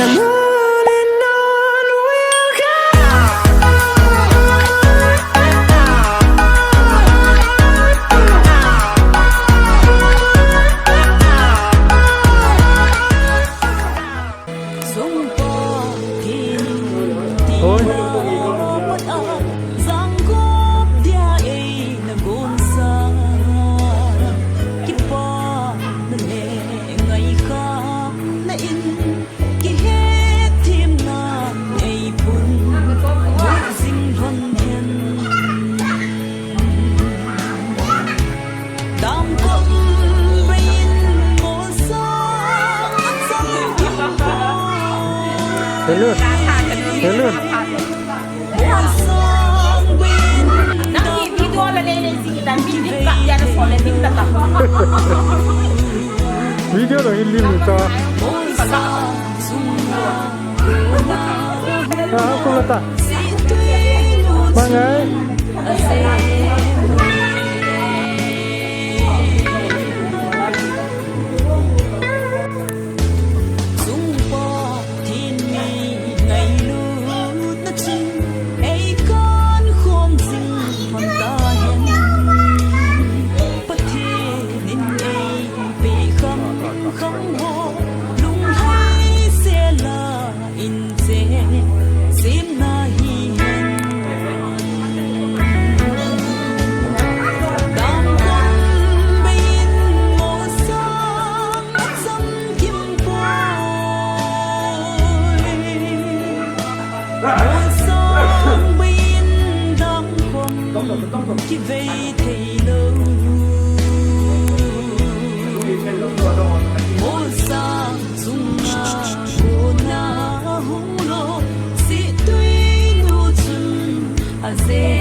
Thế luôn. Thế luôn. Video là in lim cho. Aku letak. Mangai. Chỉ vì thì lâu mỗi sáng dung cô na hung lo si tuy nu chân a dê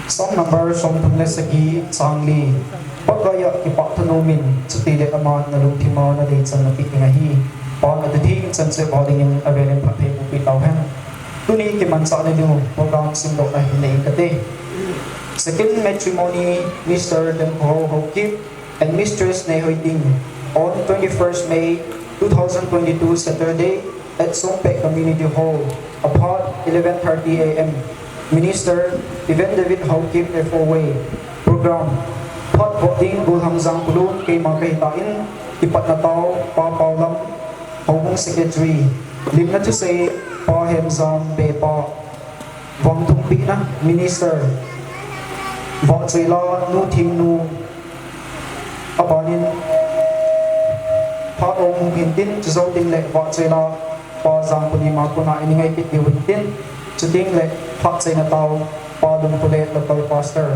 Song number song thumle sagi changli pakaya ki pathanomin chutile aman na lung thima na dei chan na pi nga hi pa na thing chan se bowling in avelen phathe pu pi taw han tuni ki man sa ne lu program sim dok na hi nei kate second matrimony Mr. Demho Hokip and Mistress Nehoy Ding on 21st May 2022 Saturday at Songpek Community Hall about 11:30 a.m. Minister Ivan David Hawkip FOA Program Hot Voting Bulham Zang Kulun kay mga kahitain ipat na tao pa paulang Hawong Secretary Lim na to say pa Hemzam Bepa Wang Tumpi na Minister Vang Zayla Nu Ting Nu Abanin Pa Ong Hintin Zong Ding Lek Vang Zayla Pa Zang Punima Kuna Iningay Pit Hintin Chuding Lek Hak say na tao padong pulit na tao pastor.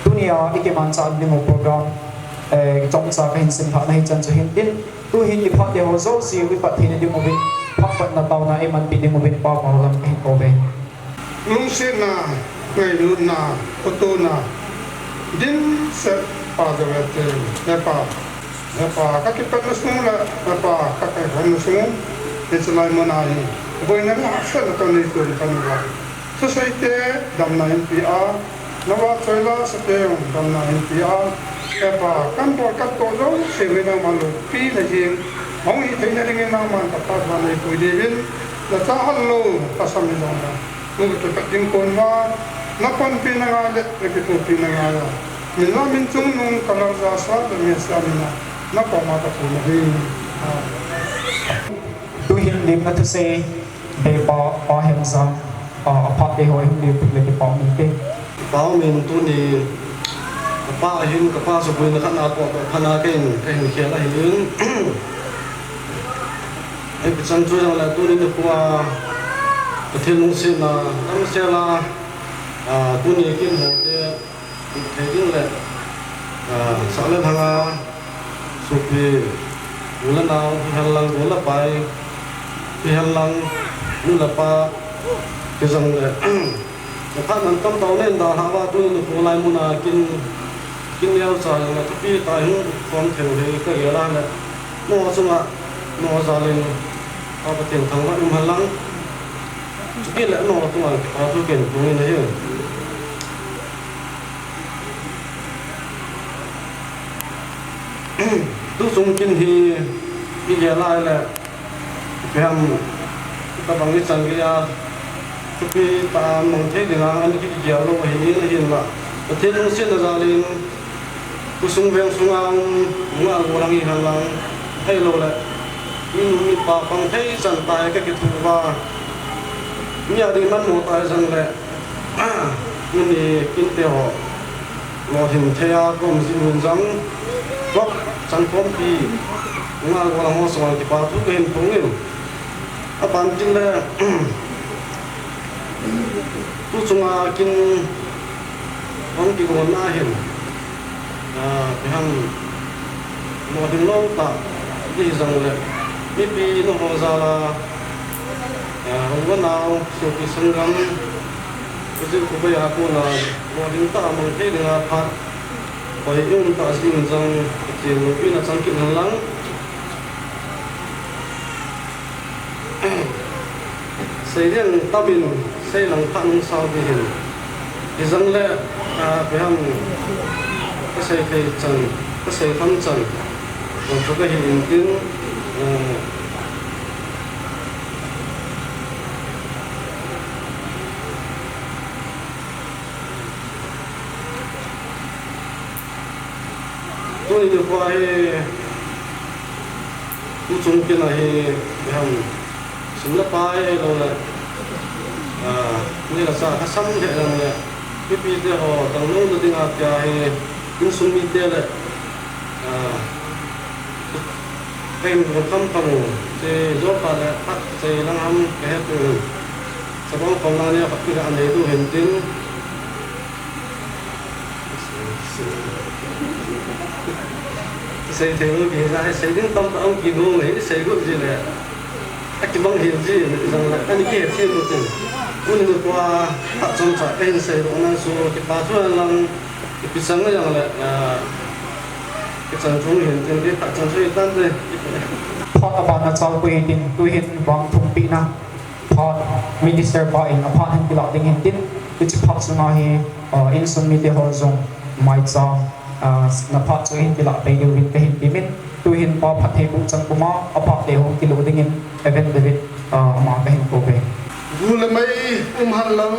Dunia ikiman sa adli mo program trong sa kahinsin ha na hinchan so hintin tu hindi pa de hozo si wipat hindi mo bin pakpat na tao na iman pili mo bin pa paulang kahin kobe. Lungsi na ngayon na oto na din sa padawete nepa kakipat na sumula nepa kakipat na sumula isalay mo na hi boy na laksa na ito nito ni kanila Society damna NPR nawa choila sa teyong damna NPR pa kan por kat to zo se we na malu pi la jing hong hi theina ring na man ta ta ban le pui devin la ta hallo pasam ni na nu to ka ting kon wa na pan pi na ga le ke to pi na ga ya min la min chung nung kalar za sa da mi sa mi na pa ma ta pu na hi tu hin lim na tu se de pa hem zam apart de hoi hum lim le ke pa mi ke báo mình tu ni pa hin ka pa so bui na khana ko khana ke hin khia la hin ai bi chan chu la tu ni kwa ka thil nung sin na nam se la tu ni kin ho de thei ding le sa le thanga su pi ula naw hal lang ula pai pi hal lang nu la pa ke jang le phát mình tâm tàu lên đào hạ vào tôi được lại muốn là kinh leo trời là tôi biết tại hướng con thiểu thì cái gì là mua xong ạ mua ra lên có cái tiền thằng lại hàn lăng biết lẽ nó tôi là có tôi kiện tôi nên đấy tôi dùng kinh thì bây giờ lại là cái hàng các bạn biết rằng cái tapi ta mong thấy được anh cái gì đó là hiện là thế nó sẽ là lên cuộc sống ven sông ang ngã ngô lang hàng lang hay lâu lại nhưng mình bà bằng thấy rằng tại cái thu và nhà đi mất một tại rằng là mình đi kinh tế họ ngõ hình thế à cũng xin mình rằng góc sản phẩm gì ngã ngô lang họ sống thì bà thu cái hình phong liền à bản chính là tu chung kin ông ki gon na hin cái hàng mo hin long ta đi rằng là mi pi nó ho ra là hong gon nào so ki sang gam cái gì cũng bây giờ cũng là mo hin ta mong thấy được phát bởi yung ta xin rằng cái lo pi là sang kin hàng lăng xây dựng ta bin xây lòng thang sau thì hiện thì rằng là cái hàng cái xây cây trần cái xây thăng trần còn có cái hiện tiếng tôi được qua tôi chung kia này cái hàng súng lấp bay rồi là như là sao các sắm thế là cái video họ tầng lâu được tiếng Anh thì cũng súng video đấy cái một trăm phần thì giúp bạn là phát thì năng ham cái hết rồi sau đó còn lại là cái anh ấy tu hiện tiếng xây thì vì ra xây đến tâm ông kỳ ngô ấy xây cái gì này cái băng hiện gì rằng là anh kia thêm một tiền cũng được qua phát trong trại bên xây cũng năng số cái ba chỗ là cái sáng rằng là cái sản phẩm hiện tiền cái phát trong xây tan đâyพอตบานเจ้ากุยดินกุยเห็นวางทุ่งปีนะพอมินิสเตอร์บ่อยนะพอเห็นกีฬาดิ่งเห็นดินกุจิพักสุนัยอินสุมิเดฮอร์ซงไม่จ้านับพักจุเห็นกีฬาไปดูวินไปเห็นดิมินตุเห็นพอพัดเทกุจังกุมาอภักเดฮงกิโลดิ่งเห็นเอเวนเดวิดมาไปเห็นโกเบกูเลยไม่หันหลัง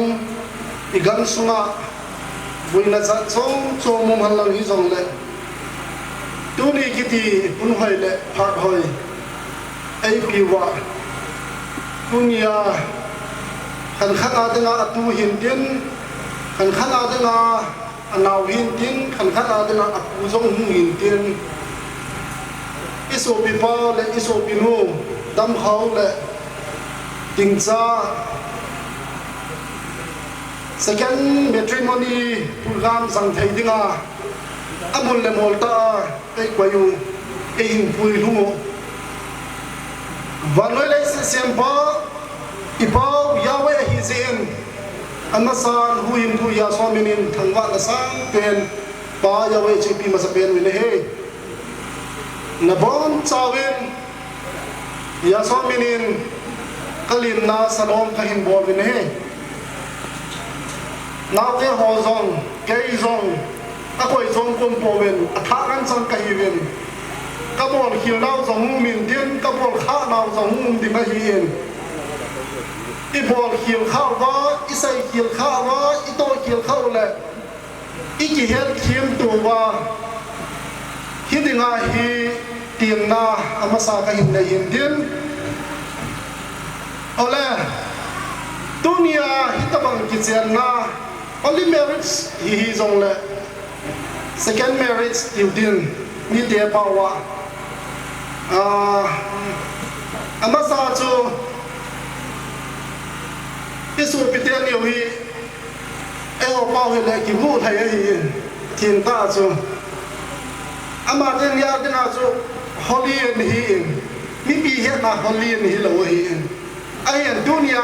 อีกันสุนัขบุญนัดส่งโจมหันหลังที่ส่งเลยตัวนี้คิดที่ปุ่นหอยเลยพักหอยไอ้ปีว่าตุนยาขันขันอาดึงอาตูหินดินขันขันอาดึงอาหนาวหินดินขันขันอาดึงอาปูจงหินดินอิโซปิปาและอิโซปินูดำเขาและติงจ้า second matrimony program sang thầy tiếng à amul le molta cái quayu cái hình pui lungo và nói lấy xem pa ipao Yahweh hi zen anasan huim tu ya swaminin thangwa na sang pen pa Yahweh chipi masapen wile he nabon chawin ya swaminin kalin na salom kahin bol wile he nào cái hồ dòng cây dòng akoi chong kom po ben atha kan sang kai ben ka bol khil nau zong min tin ka bol kha nau zong di ma hi en i bol khil kha wa i sai khil kha wa i to khil kha le i ki het khim tu wa hi dinga hi tiền na amasa ka hin nei hin din ole dunia hitabang kichen na only marriage hi zong le second marriage tiu din ni te pawa amasa chu isu piten yo hi eo pau he le ki mu thai hi tin ta chu ama den ya den a chu holy and he mi bi he na holy and he lo he ai an dunia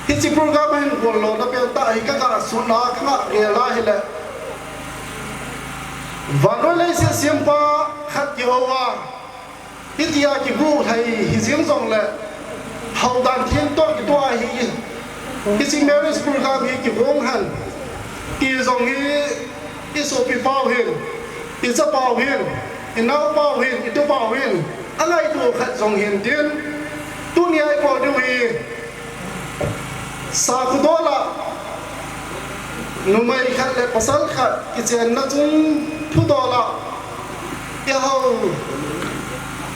hi chi program hin ko lo na pe ta hi ka su na ka ge la hi le vano le se simpa khat ki howa hi tia ki bu thai hi jing song le hau dan thiên to ki to hi hi chi marriage program hi ki hong han ki song hi so pi pau hin i sa pau hin in now pau hin itu pau hin alai tu khat song hin tin dunia ko du hi sa ku do la numai khat le pasal khat ki chen na chung thu do la ya hau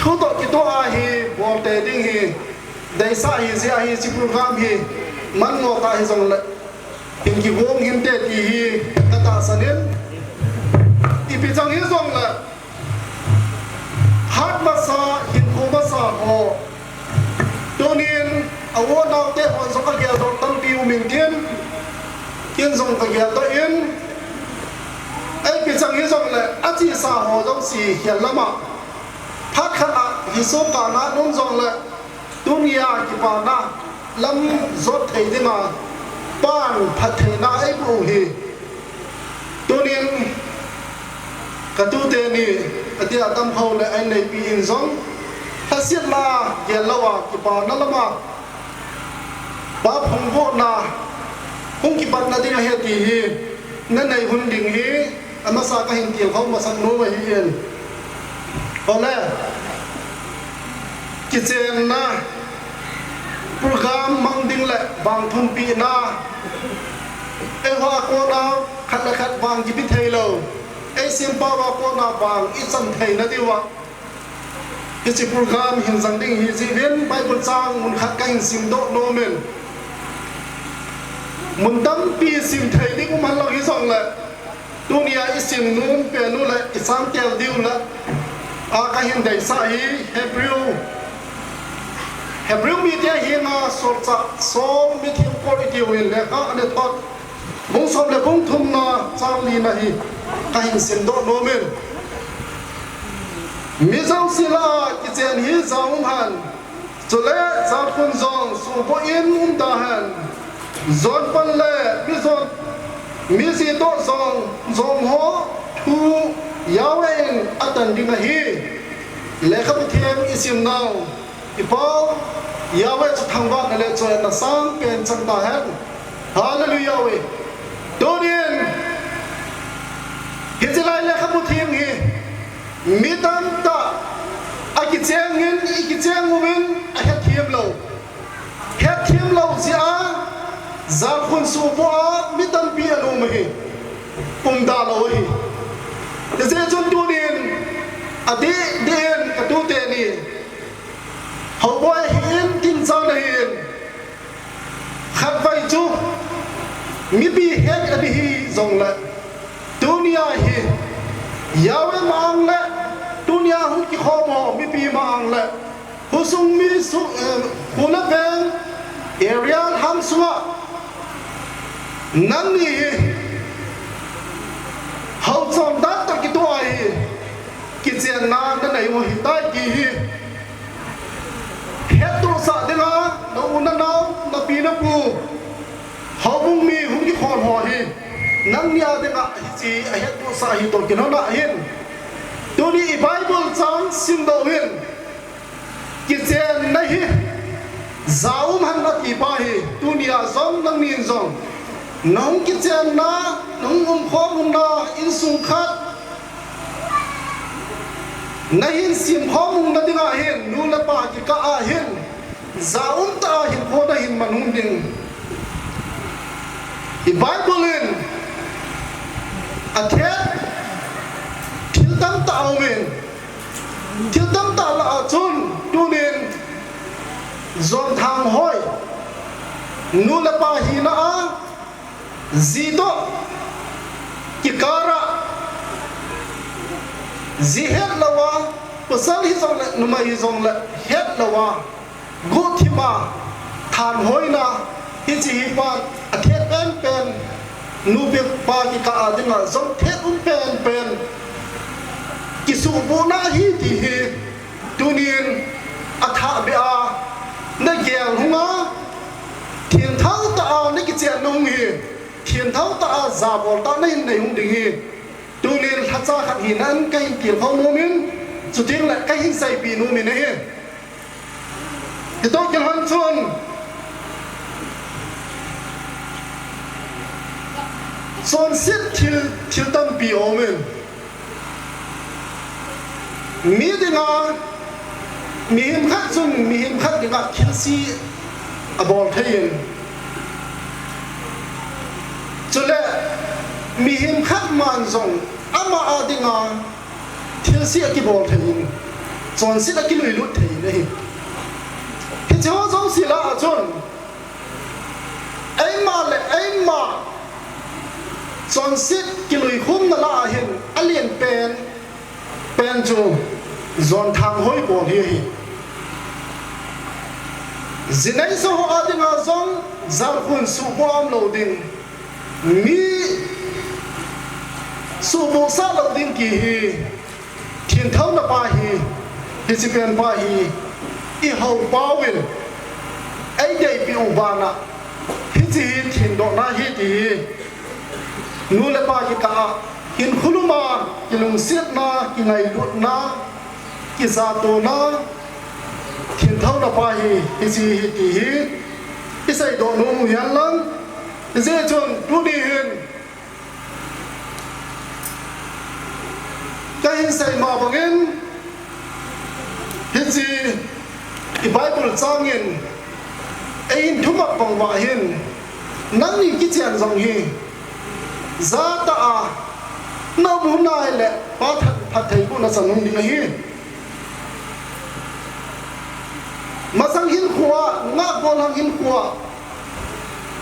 thu do ki to a hi bol te ding hi dai sa hi zia hi chi program hi man ngo ta hi song le in ki wong hin te ti hi ta ta sanin i pi chang hi song la hat ma sa hin ko ma sa ho tonin awo na te hon so ka ge do tam pi u min tien kien song ka ge to in ai pi chang hi song la a chi sa ho jong si hian lama phat kha a hi so ka na nom song la dunia ki pa na lam zot thei de ma pan phat thei na ai bu hi tonin ka tu te ni atia tam phau le ai nei pi in zong ta siat la ye lawa ki pa na lama ba phung bo na hung ki pat na ding he ti hi na nei hun ding hi ama sa ka hin tiel khau ma sang no ma hi en ole ki chen na program mang ding le bang thum pi na e ho ko na khat la khat bang ki pi thei lo ai sim pa wa ko na bang i chan thei na diwa ki chi program hin jang ding hi ji ven bible chang mun khat ka hin sim do no men mun dam pi sim thei ding man lo hi song la dunia i sim num pe nu la i sam tel diu la a ka hin dai sa hi Hebrew media hi na sorcha som mi thim ko i diu in le ka ane thot bung som le bung thum na chang li na hi ka hin sim do no men mi zau sila ki chen hi zau han chu le za kun zong su bo in da han zon pan le mi zon mi si to zong ho thu yawen atan ding hi le ka thiem isim now ipao yawe thang ba na le cho na sang pen chang ta han hallelujah we donin hijlai le ka thiem hi mitam ta akicheng in ikicheng umin a thiem lo sia za khun su bo mitam pi anu me hi da lo hi de je chun donin adi den ka tu te ni hậu boy hiền kinh sao này hiền khát vay chú mi bi hết ở đi dòng lại dunia hi yawe mang lại dunia hút cái kho mò mi bi mang lại hút sung mi su hút nó vang area ham sua năn ni hậu trong đất ta cái tuổi cái chuyện na cái này mà hiện tại kỳ hết tu sa de la no una no na pi na pu hau bung mi hung ki khon ho hi nang nia de ga chi a hết tu sa hi to ki no na hin tu ni bible chang sim do hin ki chen na hi zaum han na ki pa hi tu nia zong nang nin zong nong kitchen na nong khom na in sung khat na hin sim khom na dinga hin nu la pa ki ka a hin zaum ta hin ko da hin manung ding i bible in a the thil tam ta aumen thil tam ta la chun tu nin zon thang hoi nu la pa hi na a zido kikara zi het lawa pasal hi zong le numai hi zong le het lawa go thima than hoina hi chi hi pa a thet pen nu be pa ki ka adinga zong thet pen ki su bu na hi ti hi tunin a tha be a na gyang hunga thiên thau ta na ki chen nong hi thiên thau ta za bol ta nei nei hung ding hi tu lir tha cha khat hi nan kai kil khong nu min chu ting la kai hin sai pi nu min hi ki to kel han chon son sit til tam pi o min mi dinga mi him khat chun mi him khat dinga khil si a bol thein chule mi him khat man zong ama adinga thil si ki bol thein chon si ki lui lut thein nei ki chaw zong si la chon ai ma chon si ki lui khum na la hin alien pen chu zon thang hoi bol hi zinai so ho adinga zong zar khun su bom lo ding mi su bo sa lo ding ki hi thiên thau na pa hi si pen pa hi i ho pa wil ai dei pi u ba na hi chi thiên do na hi ti nu le pa ki ka hin khuluma ki lung siat na ki ngai lut na ki za to na thiên thau na pa hi chi hi ti hi isai do no mu yan lang dễ chọn tu đi hin cái hình sai mà bằng in hiện gì cái Bible trang in ấy thu mặc bằng vạ hin nắng đi cái chuyện dòng hi giá ta nó muốn này lệ ba thật thầy cũng là sản phẩm đi hi mà sang hin khua ngã con hàng hin khua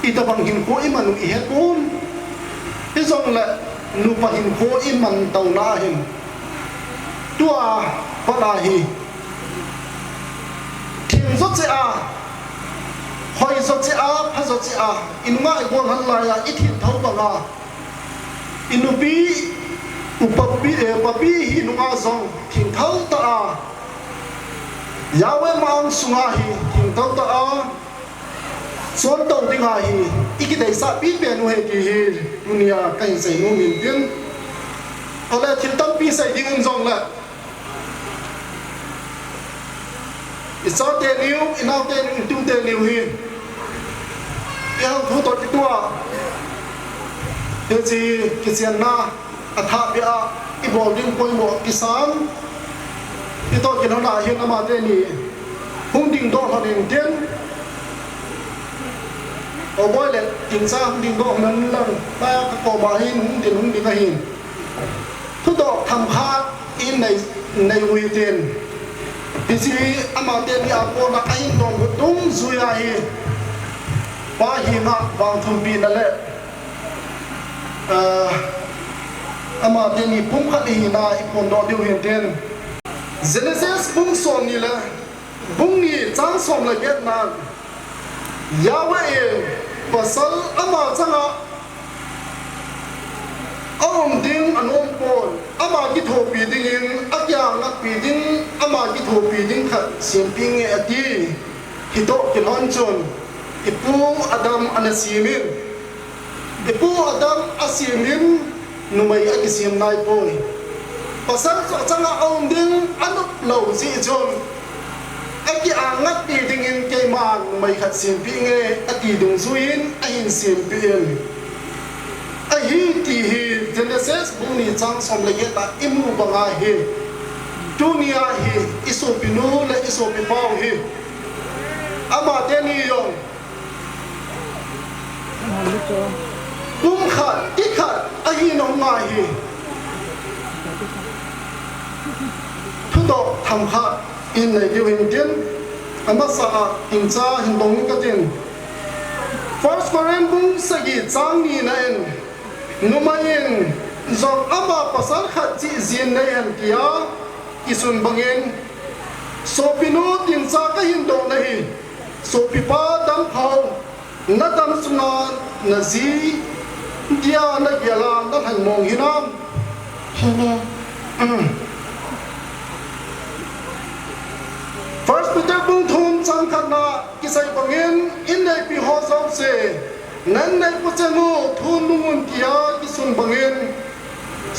ita bang hin ko iman i hekun izong le nu pa hin ko iman tau na hin tua pa hi thim zot che a hoi zot che a pha zot che a in ma i bon han la ya i thim thau ba la inu bi papi hi nu a zong thim thau ta a yawe mang sunga hi thim thau ta a son tàu tiếng Hà hi, iki đại sa biết về nuôi kỳ hi, dunia cảnh say nuôi miền biên, ở đây thiên tâm pi say tiếng rong là, ít tên yêu, ít nào tên tu tên yêu hi, yêu thu tốt cái tua, yêu gì cái chuyện na, tháp bia, cái bộ đinh quay bộ cái sáng, cái tốt cái nó là hiện nó mà tên gì, hung đinh đó là đinh tên ở bôi lệ chính xác không định độ mình lần ta các cổ bà hin không định cái hin thứ độ thầm khát in này uy tiền thì chỉ ama tiền đi áp cô là anh đồng một đúng duy ai ba hi ngạ vàng thông tin là lệ ama tiền đi bung khát đi na ipon độ điều hiện tiền Genesis bung son ni là bung ni trang son là Việt Nam Yahweh pasal ama changa om ding anom pon ama ki tho pi ding in akya ngak pi ding ama ki tho pi ding khat sim ping e ati hito kin hon chon ipu adam anasimin ipu adam asimin numai akisim nai pon pasal changa om ding anup lo ji chon aki angat pi ding in kay man may khat sim pi nge ati dung zuin ahin sim pi in hi ti hi Genesis bung ni chang som le ye ta imu banga hi tunia hi isu pinu le isu pipau hi ama te ni yong khat ti khat a hi no ma hi thu do tham khat in le yu hin tin ama sa in cha hin dong ka tin First Korean bung sagi chang ni na en numayin zong ama pasal khat chi zin na en kia isun bangin so pinu tin sa ka hin do na hi so pipa dam phau na dam suna na zi dia na gela na han mong hinam First Peter bung thum chang khat na kisai bangin in nei pi ho som se nan nei pu changu thun numun kia kisun bangin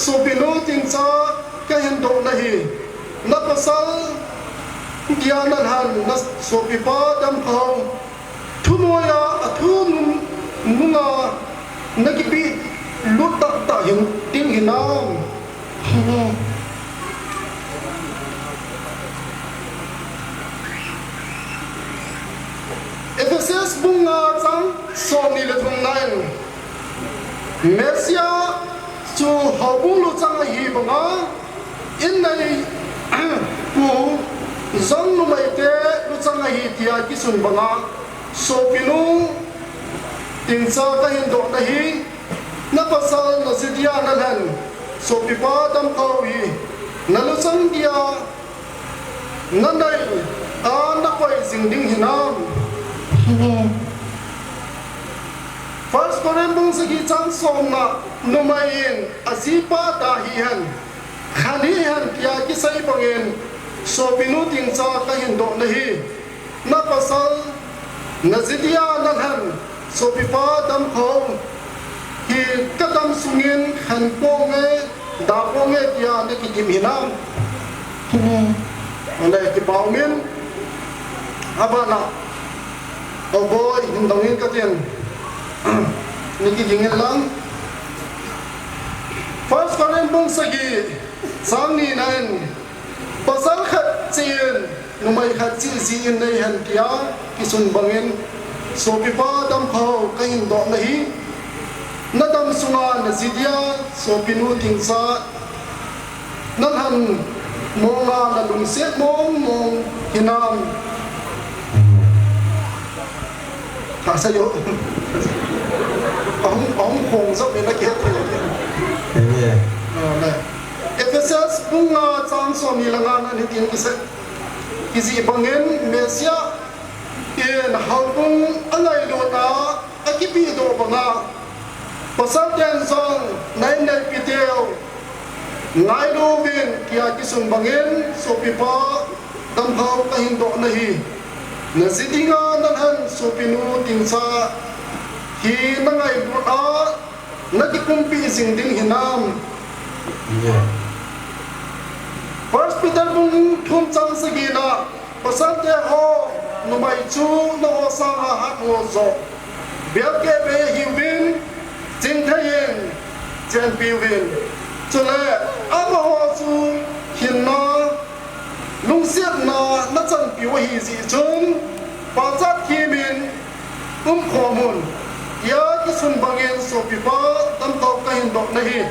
so pinu tin sa ka hin do na hi na pasal dia na han na so pipa dam phau thunoya athun munga nagipi lutak ta hin ting hinam Ephesus bunga chang som ni le thung nain Mesia chu habung lu chang hi banga in nei ku zong nu mai te lu chang hi tia ki sun banga so pinu tin sa ka hin do na hi na pasal na sidia na lan so pipa dam kau hi na lu chang dia na nai a na koi jing ding hinam First Korean bung sagi chang som na numayin azipa da hi han khani han kia ki sai bangin so pinu ting cha ka hin do na hi na pasal na zidia na han so pipa dam khom ki kadam sungin khan po nge da po nge kia na ki tim hinam ane ki baumin abana oh boy hin dongin ka tin niki jingin lang First Korean bung sagi sang ni nan pasal khat chin numai khat chi zi in nei han kia kisun bangin so pipa dam khau ka hin do na hi na dam sunga na zidia so pinu ting sa nan han monga na lung set mong hinam ta sayo ông khùng rất là kia thôi. Ephesus bunga chang som ni langan ani tin ki zi bangin Mesia in halbung angai lo ta akipi do banga pasal ten song nai nai piteo ngai do bin kia kisun bangin so pipa dam hau ka hin do na hi na zidinga nan han so pinu ting sa hi na ngai bu a na ki kumpi sing ding hinam First Peter bung thum chang sagina pasal te ho no mai chu no sa ha hat ho zo bel ke be hi win jing thayin chen pi win chule ama ho chu hin na lung siat na na chan pi wa hi ji chun pa chat ki min khomun ya ki sun bangin so pi pa tam kau ka hin dok nahi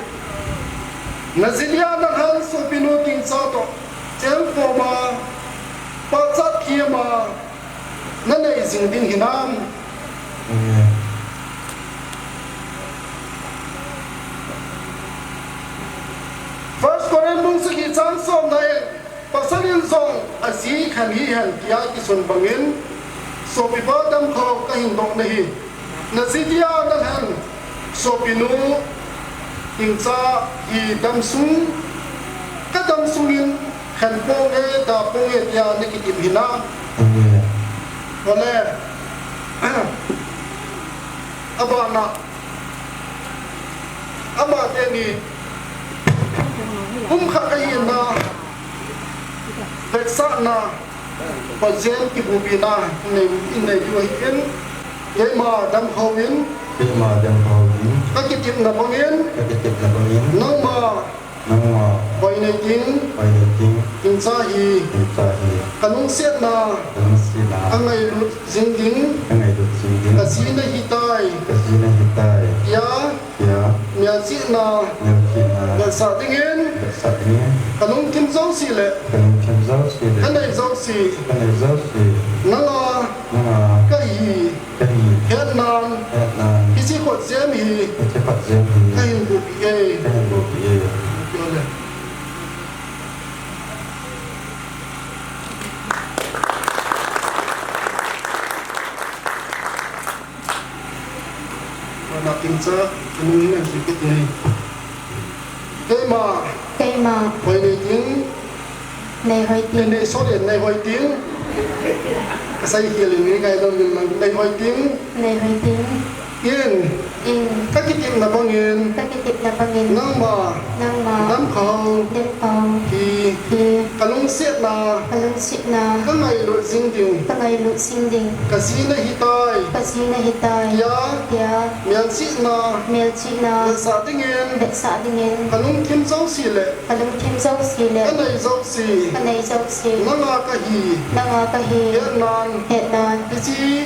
nazilia na han so pinu ting sa to chen ko ma pa chat ki ma na nei jing ding hinam First Korean bung sagi chang som nai pasalin song asi khan hi han kia ki sun bangin so pi pa dam kho ka hin dok nahi na sidia na han so pinu ting cha hi dam sung ka dam sungin khan po nge da po nge tia ni ki tim hina wala abana ama te ni kha ka hi na veksa na pajen ki bubina nei in nei ju hin ye ma dam hawin Cái mà đang vào những các cái chuyện là bao nhiêu nông mà vậy này chính chính sa hi kanung set na ang ngày lụt dính dính cả xí này hi tai ya nhà sĩ na gần sa tiếng yên kanung kim dấu xì lệ cái này dấu xì nó là cái gì hết nan cái gì còn dễ mi cái hình của bị là kinh tế cái này là gì cái này cái mà hồi này tiếng này số điện này hồi tiếng cái say kia là những ngày đầu mình này hồi tiếng yên các cái chuyện là bao nhiêu năm mà năm khẩu thì cả lông xiết là các ngày lụt sinh đình cả xí này hi tai ya miền xí na về xã tiếng yên cả lông kim dấu xì lệ cái này dấu xì nó là cái gì hết nan cái gì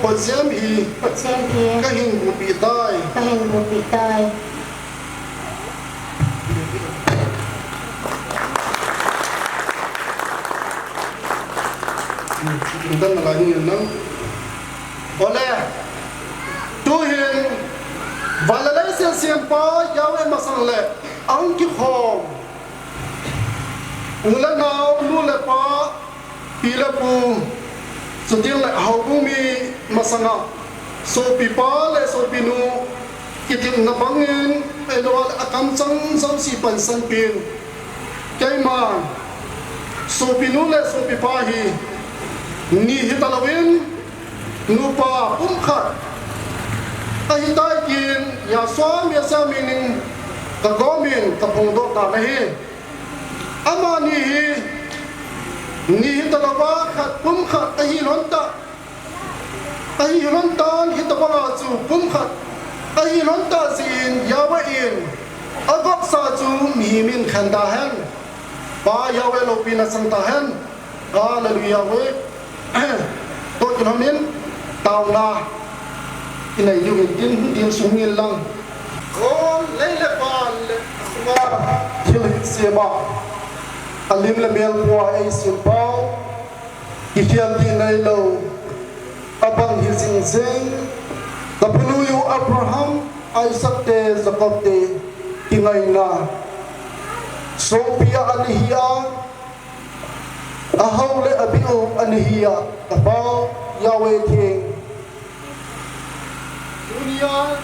Phật xem hi cái hình của bị tai chúng ta là những năm có lẽ tôi hiện và là lấy xem pa giáo em mà sang lệ ông kêu hòm người là nào luôn là pa pi là pu so tiếng lại hậu cũng mi mà sang à so pi pa lại so pi nu cái tiếng nó bằng nhiên ai đó là cam trắng sao si pan san pin cái mà so pi nu lại so pi pa hi ni hitalawin nupa umkhat ahitai kin ya swami sa meaning ka gomin ka pungdo ta nahi ama ni hitalawa khat umkhat ahi lonta hitawanga chu umkhat ahi lonta zin yawa in agok sa chu mi min khanda han ba yawe lo pina sang ta han hallelujah we tôi cho nó miếng tàu na cái này dùng tiền xuống nghìn lần có lấy là bàn mà khi là xe ba alim là miếng qua ai xin bao cái chuyện tiền này lâu abang hi sinh sinh tập nuôi Abraham Isaac te Jacob te cái ngày na Sophia Alihia ahau le abiu anhiya tapau yawe king dunia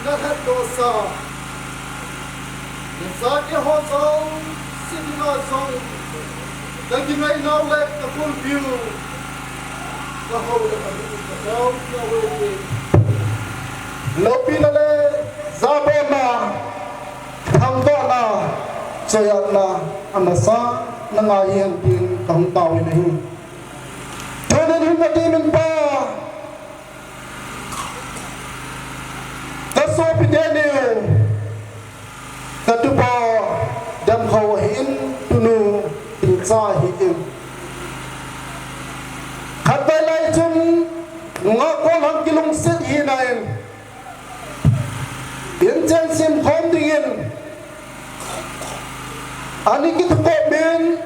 nahat dosa nasa ke ho so sidina so lagi ngai nau le kapul view ahau le abiu tapau yawe king lopinale zabema thamdona soyatna amasa nangayan din kahong tao na hin. Tunan yung matimin pa. Kasopi deniyo. Katupa damhawahin tunu tinsahiin. Katbalay chun nga kolang kilong sit hinayin. Injan sim hondingin. Ani kita komen,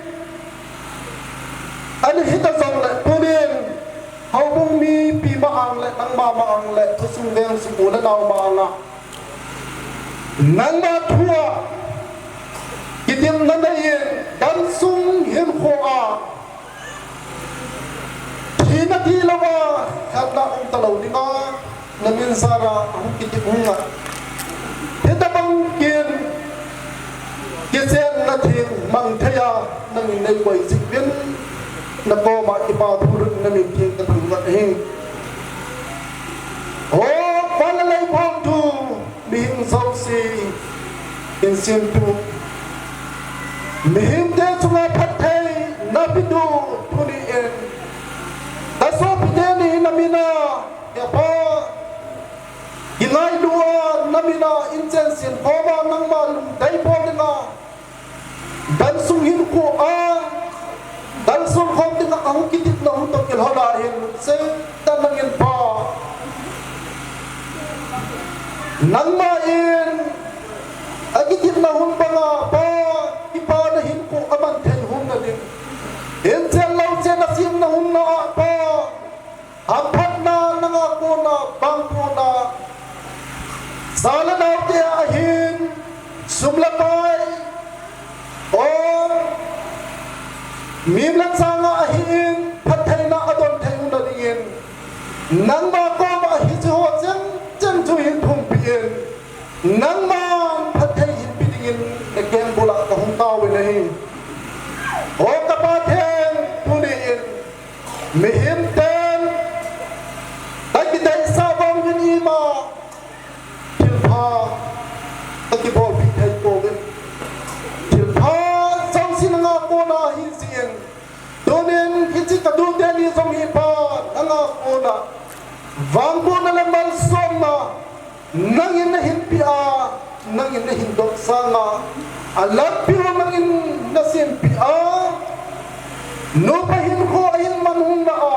ani kita zangle tunin, hawung mi pima angle, nang mama angle, tusundeng sumula naw maanga, nang matua, kitim nanayin, dansung hinhoa, hinatilawa, kada ang talaw nga, naminsara ang kitipunga, hitabangkin. Kisen na thiên mang thaya nang nay quay dịch biến na co mà ipa thu được na mình thiên cái thằng vật hình ô quan là lấy phong thu miếng sâu si in xiêm tu miếng thế chúng ta phát thấy na bidu thu đi in ta số bị thế này na mina ya pa ingai dua namina inchen sin khoma nangma dai bodinga dan sung hin ko a dan sung khom dinga ang kitit na hu to kil hola hin se tan nangin pa nangma in agitit na hun banga pa ipa na hin ko aman thai hun na din inchen lau chen na sim na hun na pa aphat na nanga ko na bang ko na Sala na te ahin sumlatay o mimlat sanga ahin patay na adon tayo na dingin nang mako mahijo jen jen tuhin pumpiin nang man patay hinpidingin nagyan bula kahong tawin ahin o kapaten tuniin mihimten ay kitay sabang yun ima Takibol bitay kogin tilpa sang sinanga kona hinsin donen hinsi kaduden ni som hipa anga kona vangbo na lamal soma nangin na hinpia nangin na hindok sanga alapio nangin na simpia no pahin ko ayin manhung na a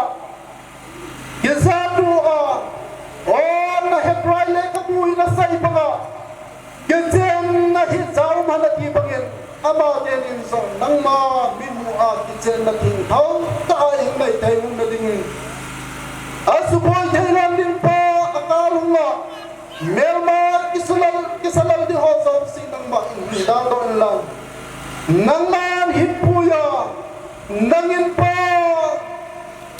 kisado a o na hebrai le kabuhi na sa ibaga kitchen na hitsaw malaki bangin ama den in song nang ma bimu a kitchen na king thau ta ai mai thai mun na ding asuboi thailan din pa akalunga melma kisalal di hosom sinang ma in da do lang nang man hipuya nangin pa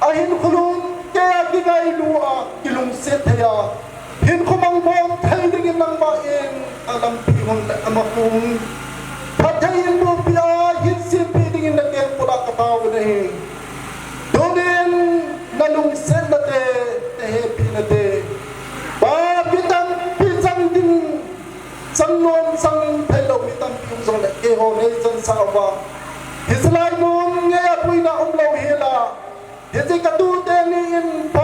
ahin khulun kaya gigay lua kilung setaya hin kumang bom thay dingin nang main alam pihon amakung patayin mo pia hin simpi dingin nagyan pula katawa na hin donin nalung sen na te tehepi na te pabitan pisang ding sang non sang thaylaw bitan piyong sang na keho na isan sa awa hislay nun ngaya puy na umlaw hila Hiti katute ni in pa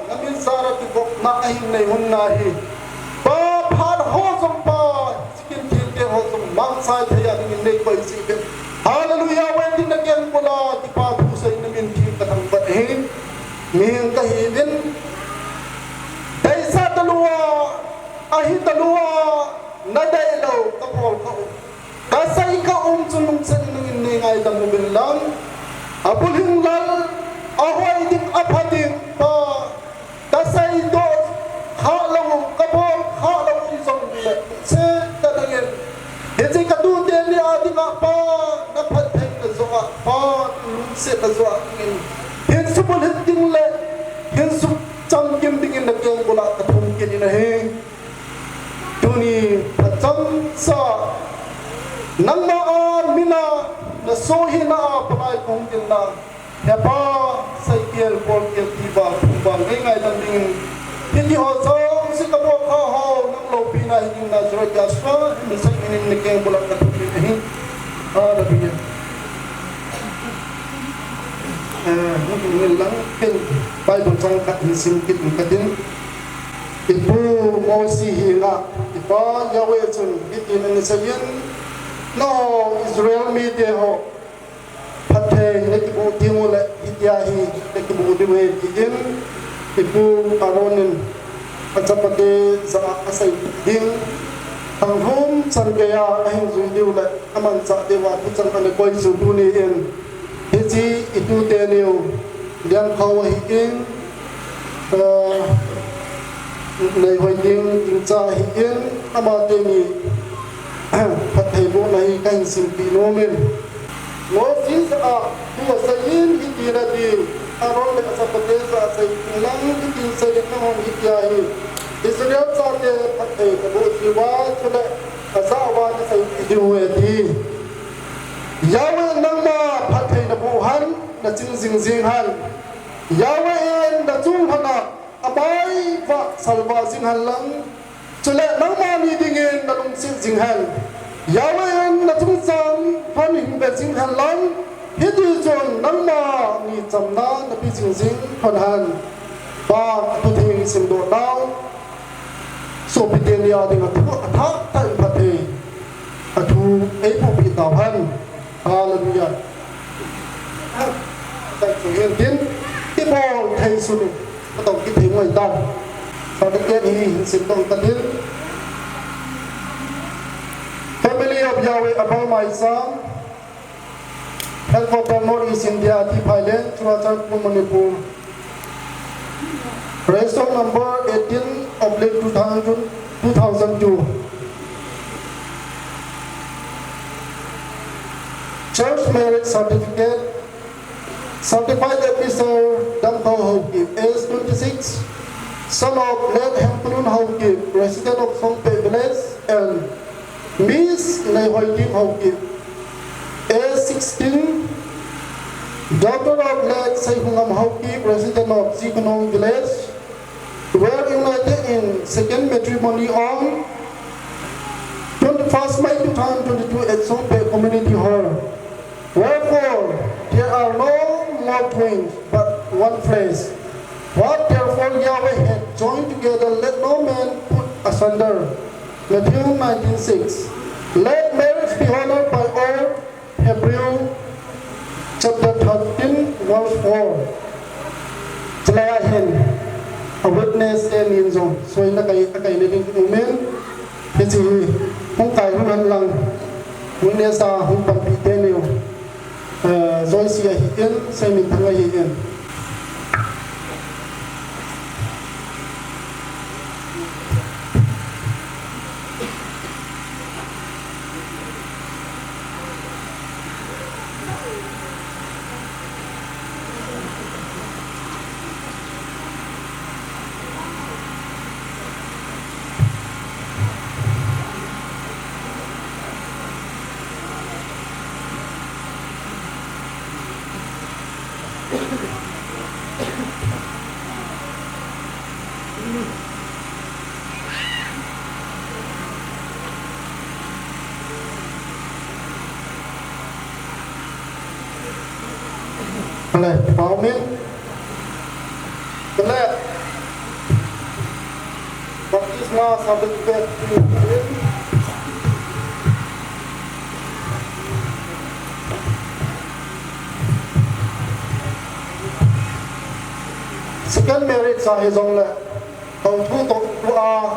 namin sara tibok na ahin na yun nahi pa pad hosong pa sikin tinte hosong mangsay thaya ningin na ikoy sipin hallelujah wendi nagyan pula tipa pusay namin katang batahin mihing kahilin daysa talua ahi talua na daylaw kapol kao kasay ka sunung sa ningin na ngay lang mubilang apulhing lal ahoy dik apatin pa dasay do khalaw kapol khalaw isong le se tanangin hiti kadute ni adinga pa napatay na zoa pa se na zoa ngin hin subul hiting le hin sub cham kim dingin nagyang bula katung kin inahe tuni pacham sa nang maan mina na sohi na apay kong kin na Napa cycle pol kel tiba pumbang ngai landing hindi hoso si kabo kha ho nang lo pina hindi na zro jaspa ni sa inin ni keng bulan ka tupi ni labiya nung lang ken Bible sang ka sim kit katin ibu mo si hila ipa yawe chun kitin ni sayen no Israel media ho pathe nekibu timule itiahi nekibu diwe kijin ibu aronin pachapate sa asay ding hanghum sargaya ahing zudiule aman sa dewa puchan ane koi suduni in hiji itu teniu dian kawahi in nei hoi ding tingcha hi in amate ni pathe bo nahi kain simpi nomen Moses tua sayin hitira di aron le asapate sa say lang hitin say nahon hitiahi Israel sa te pathe kabo siwa chule asawa na say diwe di Yahweh nang ma pathe na buhan na jing han Yahweh na chung hana amai va salva jing han lang chule nang ma ni dingin na lung jing han Yahweh na chung sang panin be jing han lang hiti chon nang ma ni chamna na pi jing han ba tu thing sim do daw so pitelia dengan tu athak tak pati atu epo pitahan haleluya tak suyen tin tipol thai sunu atau kita ngoi tan pada kini sintong tadil family of Yahweh abang maisa health for North East India di Thailand Churachal Manipur register number 18/2002 church marriage certificate certified officer Dampo Hokip age 26 son of late Hempunun Hokip resident of Songpe village and Miss Nehoi Kim Hokip age 16 daughter of late Saihungam Hokip resident of Sikunong village were united in second matrimony on 21st May 2022 at Songpe Community Hall. Wherefore, there are no more twins, but one flesh. What therefore Yahweh had joined together, let no man put asunder. Matthew 19:6. Let marriage be honored by all. Hebrew chapter 13, verse 4. Jelayahin, a witness and in zone. So in the kay living women, it's hung kay human lang. Witness hung pampitenyo. Rồi xìa hiện xây mình thăng hiện Boleh, Pak Amin. Boleh. Baptisma certificate. Second marriage sa hizong le. Tau tu tua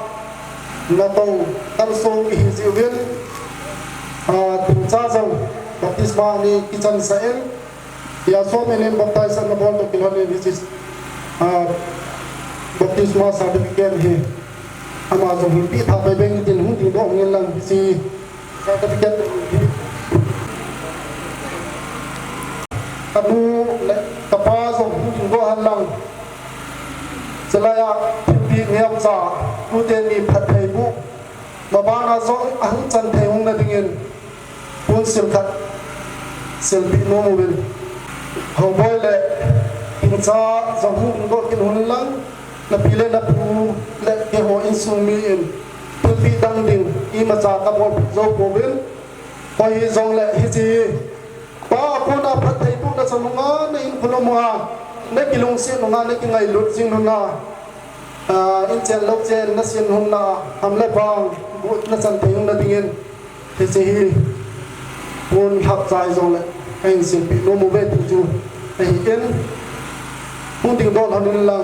na tau tansong ihiziwin. Tingsa zong baptisma ni kitchen sain. There are so many baptized and born to Kilhane, which is baptismal certificate here. Amazon hindi tapay bang din hindi do ngin lang si certificate. Anu kapasok hindi do lang. Selaya hindi ngiyap sa kuten ni patay bu. Mabana so ang cantay hong nadingin. Pun silkat silbi no mobil. Hầu bôi lệ hình sa dòng hùng độ kiến hồn lăng là bị lên là bù lệ cái hồ in sung mi in tư vị đăng đình y mà trả các bộ dâu cổ biến quay dòng lệ hi gì ba cô na phát thấy bút na sân ngã na in phun hoa na kỳ lung xin ngã na kỳ ngày lụt xin hồn na in chen lốc chen na xin hồn na ham lệ vàng bút na sân thấy hồn na đình hi gì buồn học dài dòng lệ anh xin bị nô mô về tự chủ anh yên không tình đoạn họ nên làm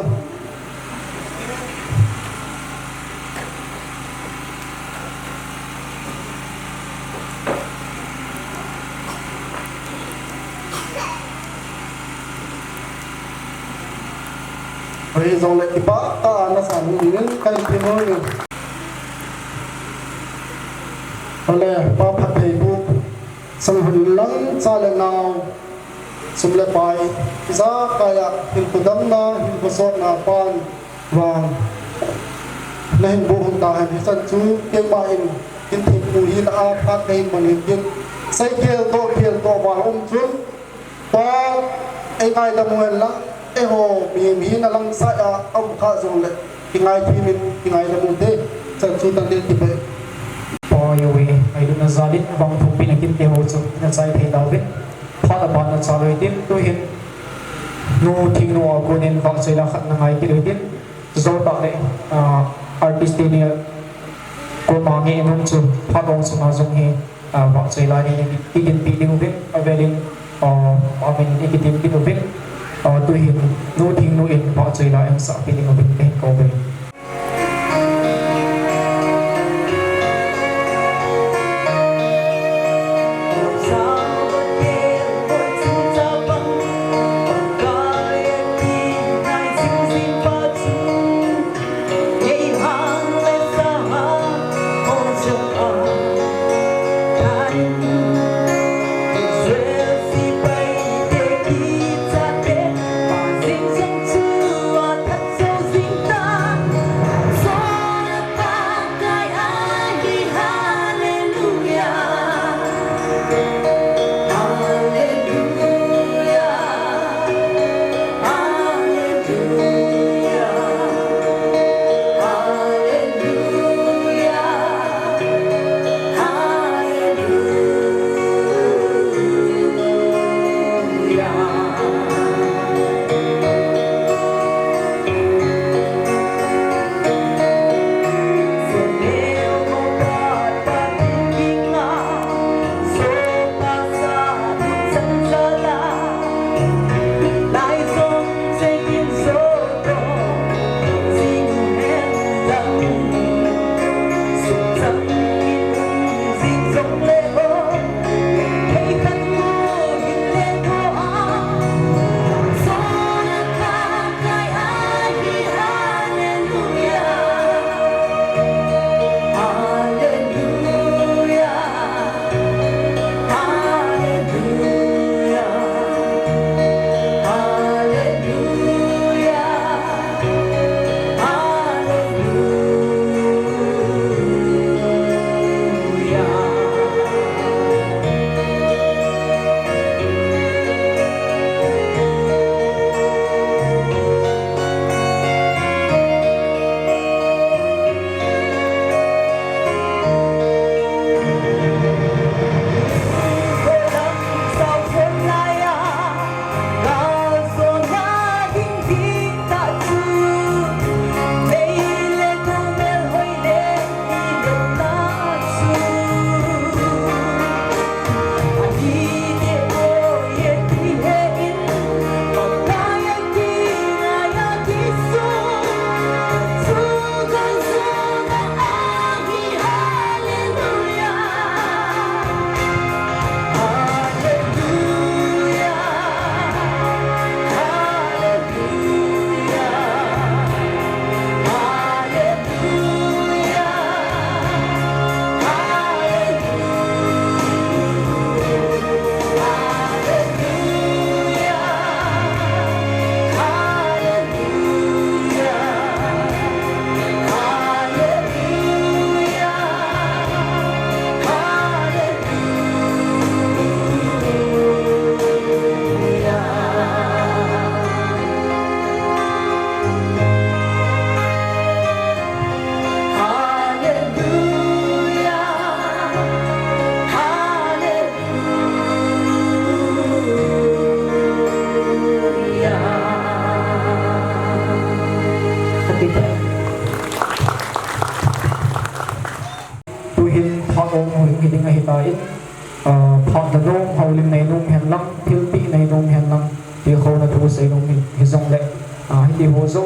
rồi dòng lại bá ta nó sản những cái gì hơn rồi là ba phát thầy bu sang hồn lăng sa lên nào sum le pai za kaya hin pudam na hin posot na pan wang na hin bu hung ta hin san chu ke ma in hin thi pu hi na phat kai man hin sai kel to wa chun pa ai ngai la muel la e ho mi na lang sa a ông kha zong le ki ngai thi min ki ngai la mu te san chu tan de ti pe Yahweh, I do not zalit bang thung pinakin te ho chu na sai thei David phat aban na chaloi tin tu hin nu thing no ko nen bang sai la khat na ngai ki tin zo ta le artist ni cô mà nghe nông chu phát ông sung azung he vợ chơi lại đi đi đi đi ubin avelin mình đi tìm đi ubin tôi hiện nô thiên nô in vợ chơi lại em sợ đi ubin cái câu về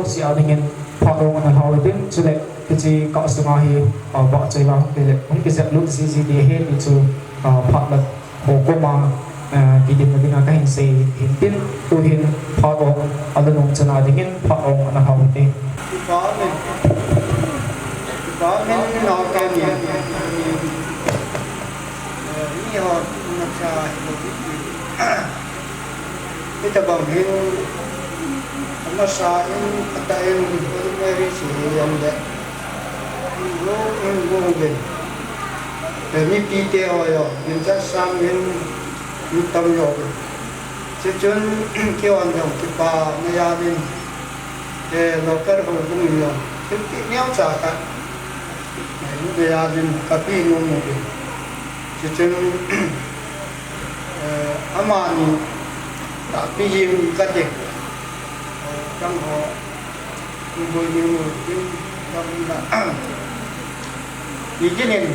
si adingin pagong na hawidin sule kasi kaasumahi vợ chơi lao không cái dẹp lúc gì đi hết đi chu phát lực hồ cô mà cái điểm mà tiếng cái hình sĩ hiện tin tu hiện pagong ada nung chân adingin pagong na hawidin có mình nó cái gì như họ nó sai cái tập bằng hình nó sai tại em cũng mới đi xử em đấy vô bình để mi pi teo rồi mình chắc sang mình tâm rồi chứ chân kêu anh chồng thì bà người gia đình để nó kết hợp với mình rồi chứ cái nhau trả cả người gia đình cà phê ngon một điểm chứ chân amani đã pi gì cái gì trong họ vui như một cái trong là beginning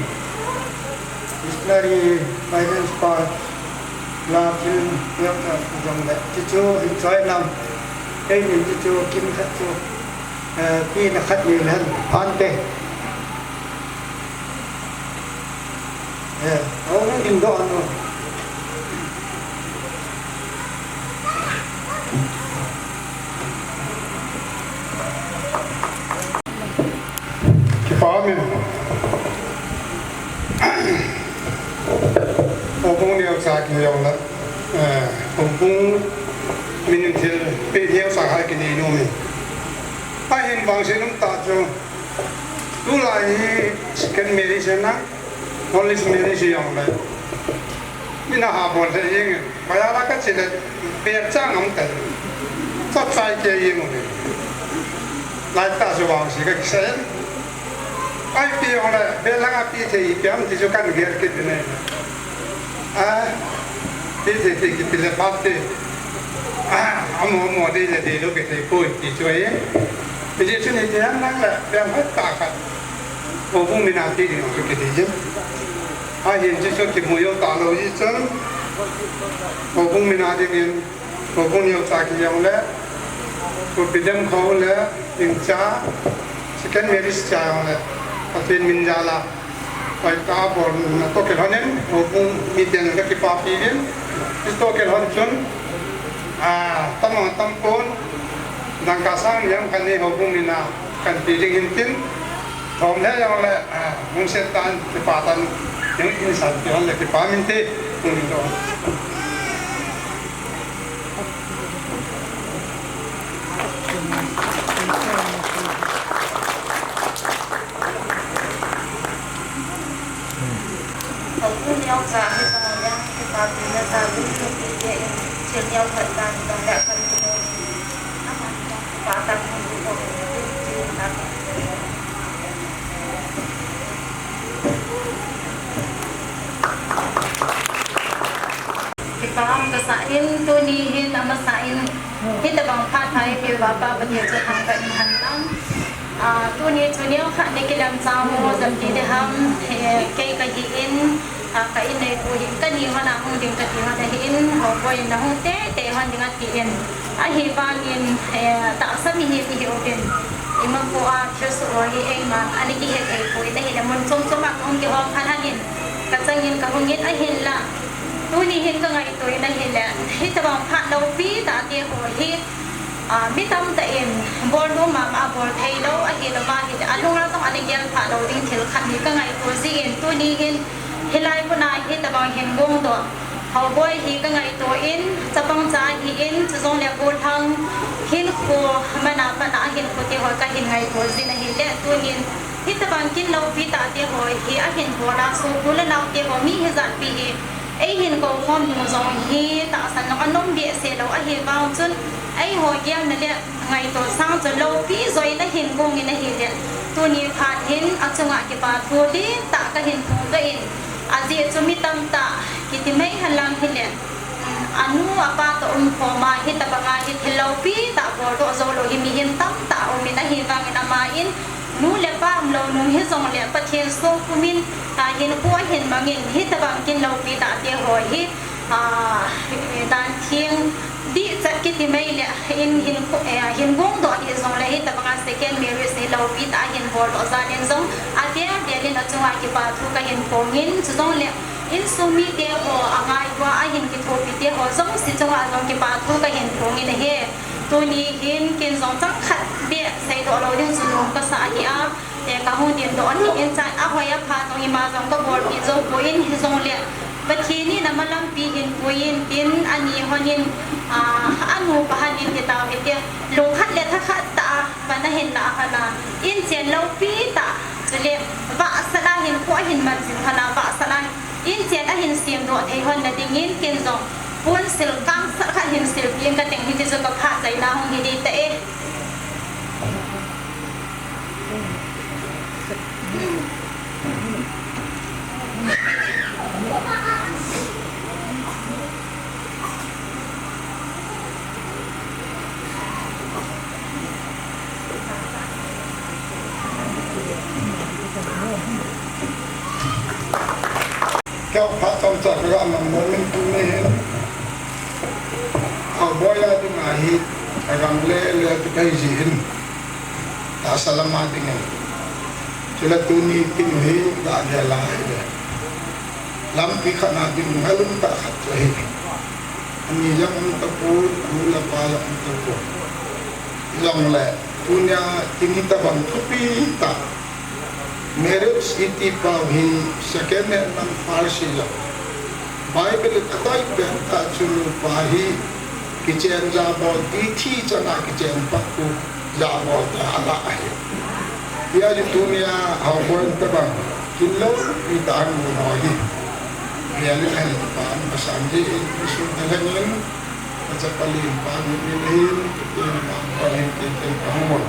missionary guidance for la film yang jong le chu enjoy nam cái nhìn chu kim khát chu pi na khát nhiều hơn phan te ông nhìn đó nó ki pa min o bung ne sa ki yong la o bung min thil pe hiao sa ha ki ni no mi pa hin bang se num ta chu tu la hi second marriage na police marriage yong la mina ha bol se yeng ba ya la ka che le pe chang ngam ta so sai ke yeng mo lai ta so bang se ka se ai pi yong la be la ga pi te i piam ti so kan ge ke ne pi te ki ti le pa te amo de le de lo ke te ko ti so ye pe je chune te an nang la be ha ta ka o bu mi na ti ni o ke te je a yin je so ki mo yo ta lo yi chen o bu mi na de ni o bu ni o ta ki yong le ko pi dem kho le ing cha second marriage cha yong le a tin min ja la pai ta bon na to ke hanen o bu mi ten ka ki pa pi yin to ke han chun tam pon nang ka sang yang kan ni ho bu mi na kan pi ding hin tin thom le yong le mung se tan ki pa tan yang in san ti hon le ki pa min te kun do Aku nhau cả cái tàu nhá, cái tàu thì là tàu đi cái chuyện chuyện nhau thật là tàu đã cần cho và tập của chuyện là kita masain tu ni masain kita bang phát hai phía bapa bây giờ cho thằng cận hành lang tu ni khát để cái làm sao mà dần đi để ham cây cái gì in cái này của những cái gì mà nào không những cái gì mà để in họ quay nó không té hoàn những cái in hi van in tạo sắp hi hiểu đến mà qua cho số hi em mà anh đi hết cái của đây là muốn sống mà không chịu học hành hành cái sang in cái không biết ai hiện là tu ni hiện cái ngày tuổi đây hiện là hi tập bằng phát đầu phí đã tiền hồi hi biết tâm tại bol nó mà bol thấy đâu anh hiện là ba thì anh lúc nào cũng anh đi phát đầu đi thì khăn hi cái ngày của gì tu ni hiện hilai ko na hi tabang hen gong do how boy hi ka ngai to in chapang cha hi in chong le gol hang hin ko mana hin ko ti ho ka hin ngai ko zin hi le to nin hi tabang kin lo pi ta ti ho hi a hin ho la so ko le law ti ho mi hi zat pi hi ai hin ko khom mu zong hi ta san no anom de se lo a hi waw chun ai ho gyam na le ngai to sang cho lo pi zoi na hin gong in hi le to ni phat hin a chunga ki pa thu li ta ka hin thu ka in aji chumi tam ta kiti mai halang hile anu apa to phoma hi tabanga hi thilopi ta bor do zo lo hi mi hin tam ta o mi na hi wang na ma in nu le pam lo nu hi zong le pathian so kumin ta hin ko hin mangin hi tabang kin lo pi ta te ho hi dan thieng di chat kiti mai le hin gong do hi zong le hi tabanga second marriage ni lo pi ta hin bor do za len zong atia de len achwa ki pa thu ka hin pongin zong le in sumi te ho angai wa a hin ki thopi te ho zong si chwa zong ki pa thu ka hin pongin he to ni hin kin zong chang khat be sai do lo ding su ka sa hi a te ka hu din do ni in chat a hoya pha to hi ma zong ka bor pi zo ko in hi zong le bathi ni na malam pi hin ko in tin ani honin anu pahanin ti taw he te lo khat le tha khat ta pa na hin la kana in chen lo pi ta chule wa sala hin ko hin man sin khana wa sala in chen a hin sim do thei hon na ding in ken zong pun sil kang sa kha hin sil pi ka teng hi ti zo ka pha chai na hong hi di ta e kau pasang cakap orang momen tu ni, boy ada ngahi, orang le kita izin, tak selamat dengan, cila tu ni kini tak jalan ada, lampi kana di ngalung tak kacau, ni yang terpur, gula palak terpur, yang le, punya kini tabang tupi tak. Marriage iti pahi second and Farsi la Bible katai benta chulu pahi kichen jabo dithi chana kichen pakku jabo ala ahe ya di dunia hawon tabang killo itan mohi ya ni kan pan pasanji isu dalangin ajapalin pan milin kitin pan kitin pahumon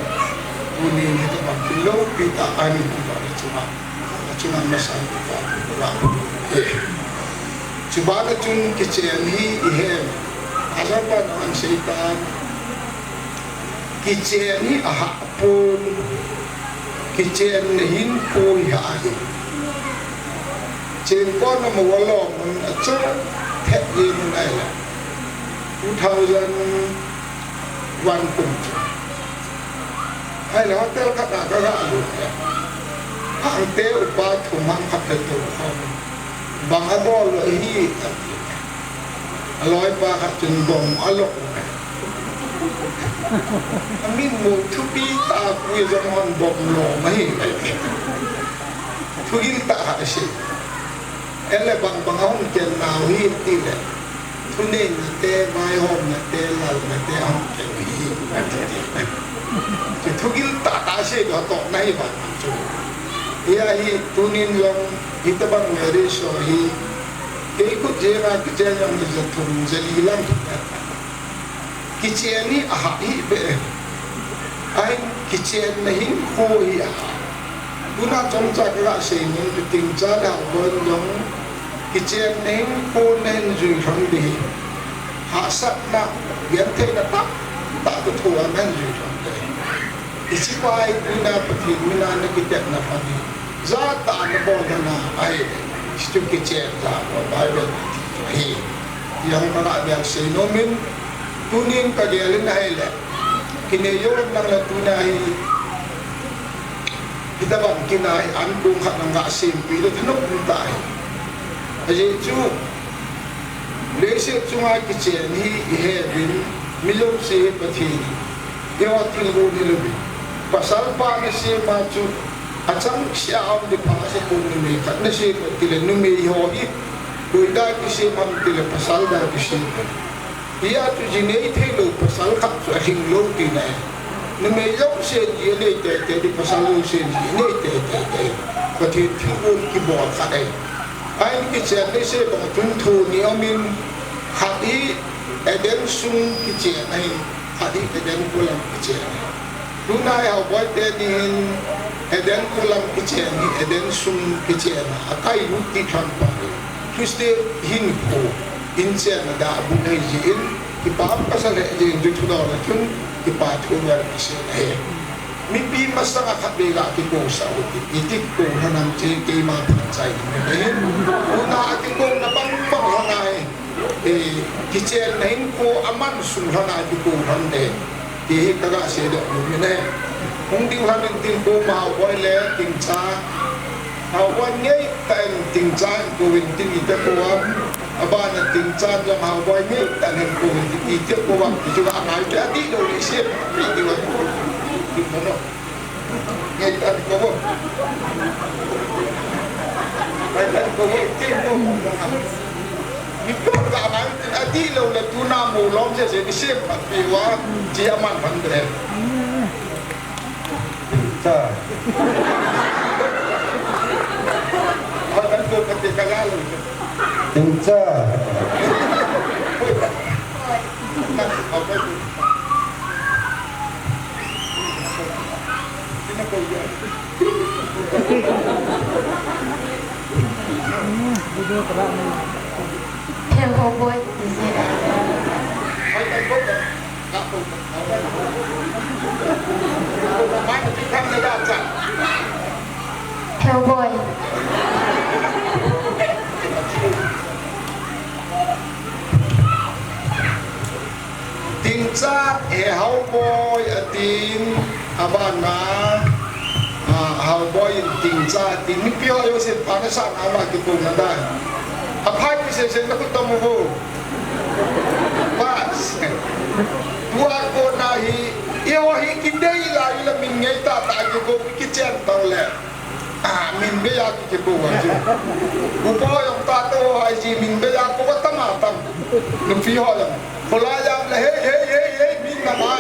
Uni ni tabang killo kita ani cuma masalah kita. Cuba kecun kecil ni ihem. Asal pandangan syaitan kecil ni ahak pun kecil ni himpun ya ahi. Cengkau nama walau menacur tek ye mengaila 2001 pun. Hai hotel kata kata alu. Ang teo pa tumang kapeto bang adol hi aloy pa katun bom alok amin mo tupi ta kuy zaman bom lo mahi tugil ta kasi ele bang hom ken na hi tile tunin te mai hom na te lal na te ang ken hi tugil ta kasi do to nai ba ia hi tunin long kita bang ngari so hi ikut jera kerja yang jatuh jelilan kicen ni ah hi be ai kicen nahin ko hi guna chongcha kala senin ting cha da bon jong kicen nahin ko nen ju thong di ha sat na yan the na ta ko thua nan ju thong de isi pai guna pati mina na kitek na padi zata na bodana ai situ kecil za Bible hi yang para yang sinomin tunin kagelin haile kineyon nang la tunai kita bang kinai andung khat nang asim pilo thanok puntai aje chu lese chunga kecil hi hebin milom se pathi dewa tilgo nilubi pasal pa na se machu Acang siapa di pasal pun ni kat nasi tila numi hoi, kuida kisi mam tila pasal dah kisi. Ia tu jenis itu pasal kat suahing lo tina. Numi jauh sen ini tete di pasal lo sen ini tete. Kati timbul kibol kadai. Ain kicau ni se bangtun tu ni amin hati eden sung kicau ni hati eden pulang kicau. Tunai awak dedihin eden kolam kecil ni eden sum kecil akai bukti tanpa tuste hinko insen ada bunai jin ipap pasal jin jutu dah tun ipat kunyar kecil mimpi masa akak bela kiko saudi itik ko hanam cik ma pancai una akiko napang panghanai kecil nain ko aman sum hanai kiko hande di kaga sedo lumine kung di ulan ng timpo mahawa le tingsa hawa ngay tayo tingsa kuwin tinita kuwam aba na tingsa lang hawa ngay tayo kuwin tinita kuwam ito ka angay dati daw isip hindi wa di mo no ngay tayo kuwam ngay tayo kuwam timpo ito ka angay dati daw na tuna mo long siya siya isip at iwa diaman pandre Akan tu ketika lalu. Tinca. Hello boy. Hellboy. ทิงจ้าเฮาบอยอตินอาบานนาเฮาบอยทิงจ้าตินมีเปียวอยู่สิพานะสักอามากิปุงนั่นได้อภัยพิเศษนักตมุหูpas tua ko nahi iyo hi kidei la ila min ngai ta ta ko kitchen tau le min be ya ki ko wa ji upo yong ta to ai ji min be ya ko ta ma tam nu fi ho la khola ya le hey min na ma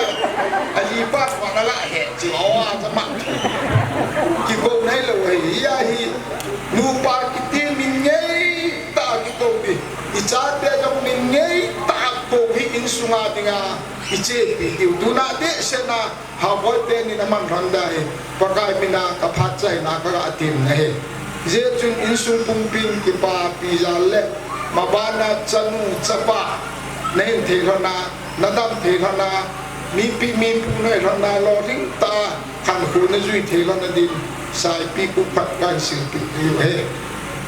ai pa wa na la he ji o a ta ma ki ko nai lo hi ya hi nu pa ki ti min ngai ta ki ko bi icha te jong min ngai ta ko hi in sunga dinga iche pi tu na de se na ha boy te ni na man randa he pakai mina ka phat chai na ka atim na he je chun in sung pung pin ki pa pi ya le ma ba na chanu chapa nei the rana na dam the rana mi pi mi pu nei rana lo ring ta khan khu na zui the rana din sai pi ku phat kai sil pi he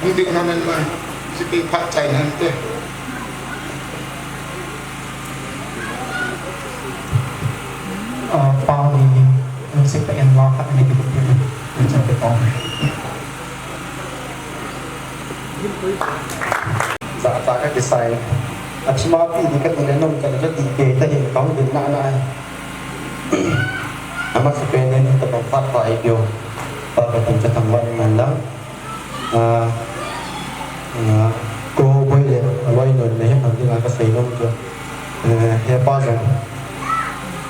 mung ding na nan mai si pi phat chai nan te pa ni yung si payan lo kat ni kibut kibut yung sa petong sa ka kisay at si mga pili ka nilanom ka na di kaya tahin kang din na na ama sa pwede nito pang fatwa iyo pagkatong sa tangwan nga lang ko boy le aloy nun na yung hindi nga kasay nung ko pa dong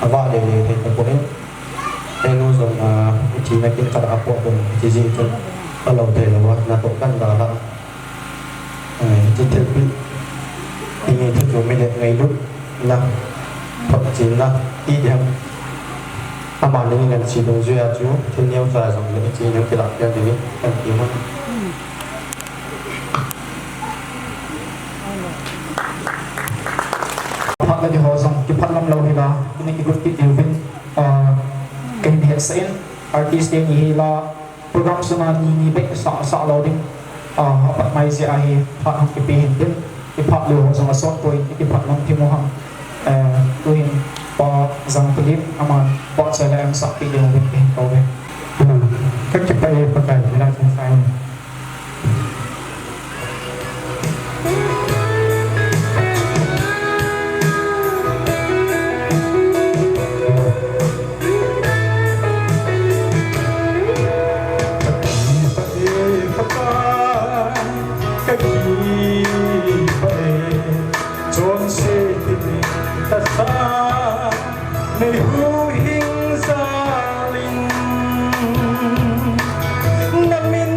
awa de le the ko ne no zong chi na kin ka apo ko chi ji chun alo de lo na to kan da ha chi tel pi ni thi ko me le ngai lu na phot chi na ti dem ama ni ngan chi dong ju ya chu thi niao sa zong le chi ne ki la ya de kan ki ma na di hosong kipat lam law nila ini ikut kitilvin kandidat sain artis yang hila program sungan ni baik sa law din hapat mai si ahi hat ham kipihin din kipat lo hosong asot point kipat lam timuham tuhin pa zang tulip aman pa sa lam sa pilih win kihin kawe kan cepat pakai bilang selesai Hing saling namin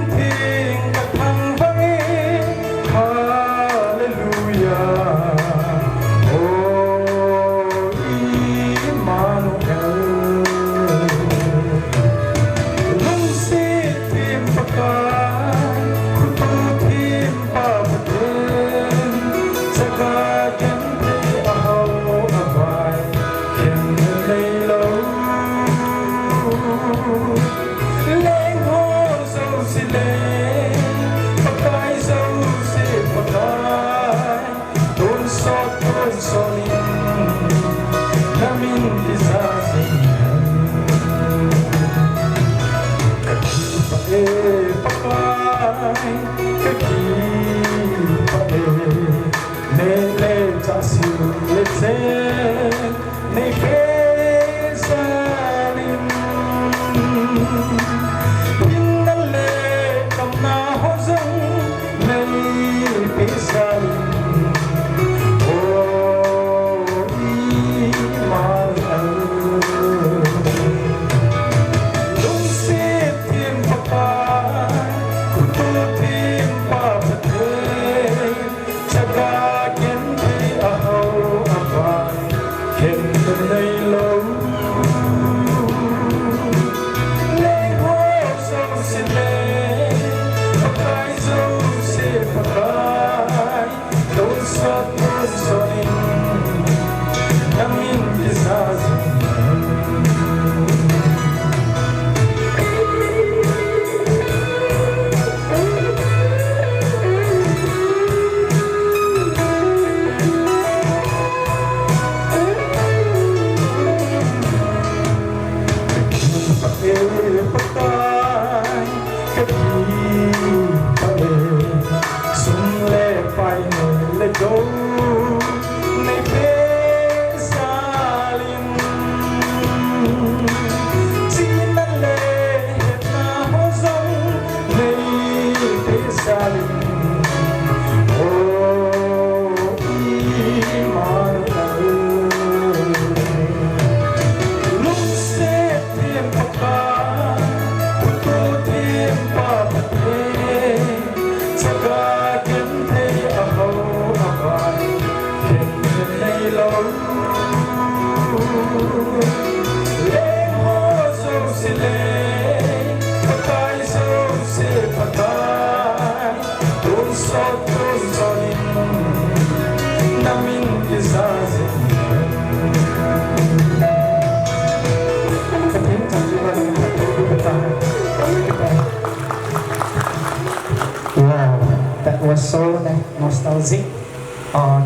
Wow, that was so nostalgic.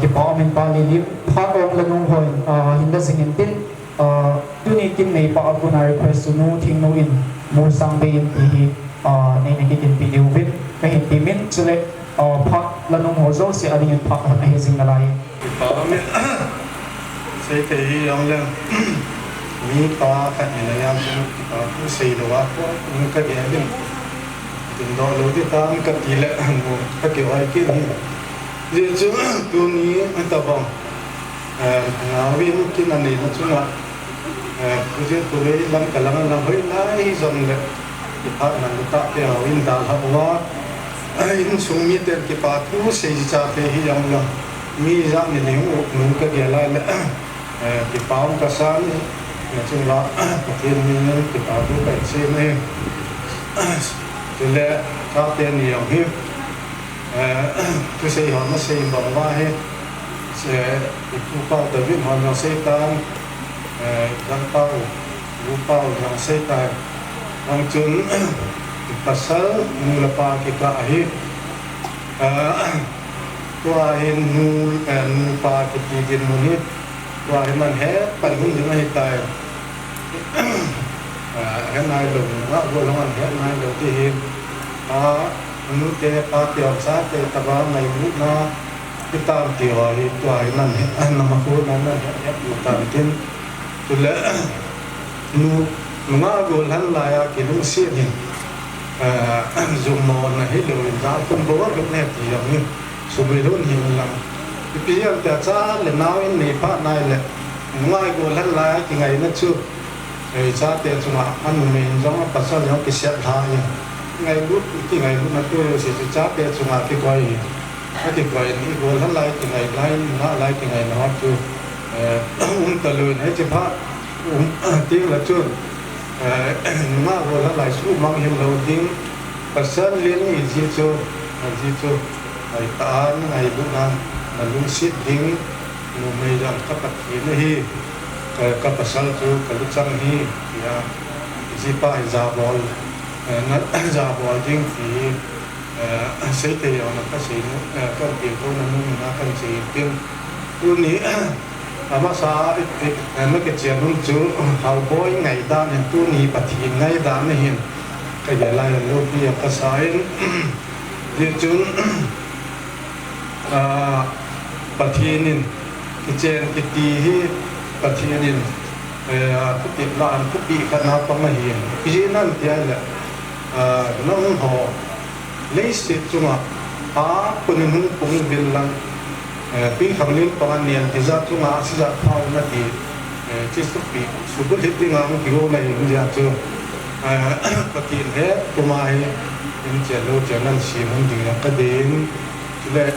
Kipa amin pa lilim, parong lanong hoy, hinda singin din. Tunikin may pa ako na request no ting no in musang bayin ihi nay nakikin piliwin kahit timin sulit pak lanong hozo si alingin pak na hizing nalay. Kami saya kaya yang lang ni pa kan ina yang kita tu saya doa ko mungkin dia din tindo lo di ta ka tila mo ka ke wai ke ni je ju tu ni anta bang ngawin kinani na chunga kuje tu le lang kalang lang hoi lai zong le ipa nan ta ke ngawin dal ha wa in sumi ter ke pa tu sei cha te hi yang lang mi za ni le nu ka ge la le ke pa ka san na chung la ke ni ni ke pa tu ka se ne le ta te ni yang hi tu sei ha na sei ba wa he se tu pa da vi ha na sei tan dan pa lu pa yang sei ta ang chun pasal mula pa ke ka hi tua hin nu pa ke tigin munit tua man he pan hun ding hi tai he nai lo na go lo an he nai lo ti hin nu te pa ti om sa te ta ba nai mu na ti ta ti wa hi tua hi man he an na ma ko na na he mu ta tin tu le nu ma go lan la ya ki nu si hin dùng mòn là hết rồi ra không có lúc này thì giống như số người lớn hiện làm bây giờ tại sao là nào in này phát này là ngoài của lần lại thì ngày nó chưa rồi cha tiền chúng ăn mình giống bắt sao giống cái xe thay ngày lúc thì ngày lúc nó tôi sẽ cha tiền chúng cái quay này của lần lại thì ngày lại thì ngày nó chưa tờ lươn hay chưa phát tiếng là chưa mà vừa là lại số mang hiện đầu tiên pasal liên ý gì cho ngày ta ngày lúc nào là lúc xịt tiếng lúc mấy giờ các bạn hiện hi các pasal cho các lúc sang hi ya gì pa giả bol giả bol tiếng thì xây thì nó các xây các địa phương nó các xây tiếng lúcนี้mà sao mấy cái chuyện luôn chú hậu bối ngày ta nên tu ni bát thiên ngày ta này hiện cái gì lại là lúc bây giờ cái sai thì chú bát thiên nên cái chuyện cái tì hi bát thiên nên cái tiệm lan cái bị cái nào cũng mà hiện cái gìนั่นthì là nó không họ lấy sự chú màคนหนึ่งผมเป็นลังปีคำนี้ตอนนี้ที่จะทุ่งอาศิจะพาวนาทีที่สุดปีสุดที่ที่งานที่โอ้ไม่รู้จักจู่ปฏิเสธตัวมาให้ยังเจริญเจริญสิ่งที่เราก็เดินจุดแรก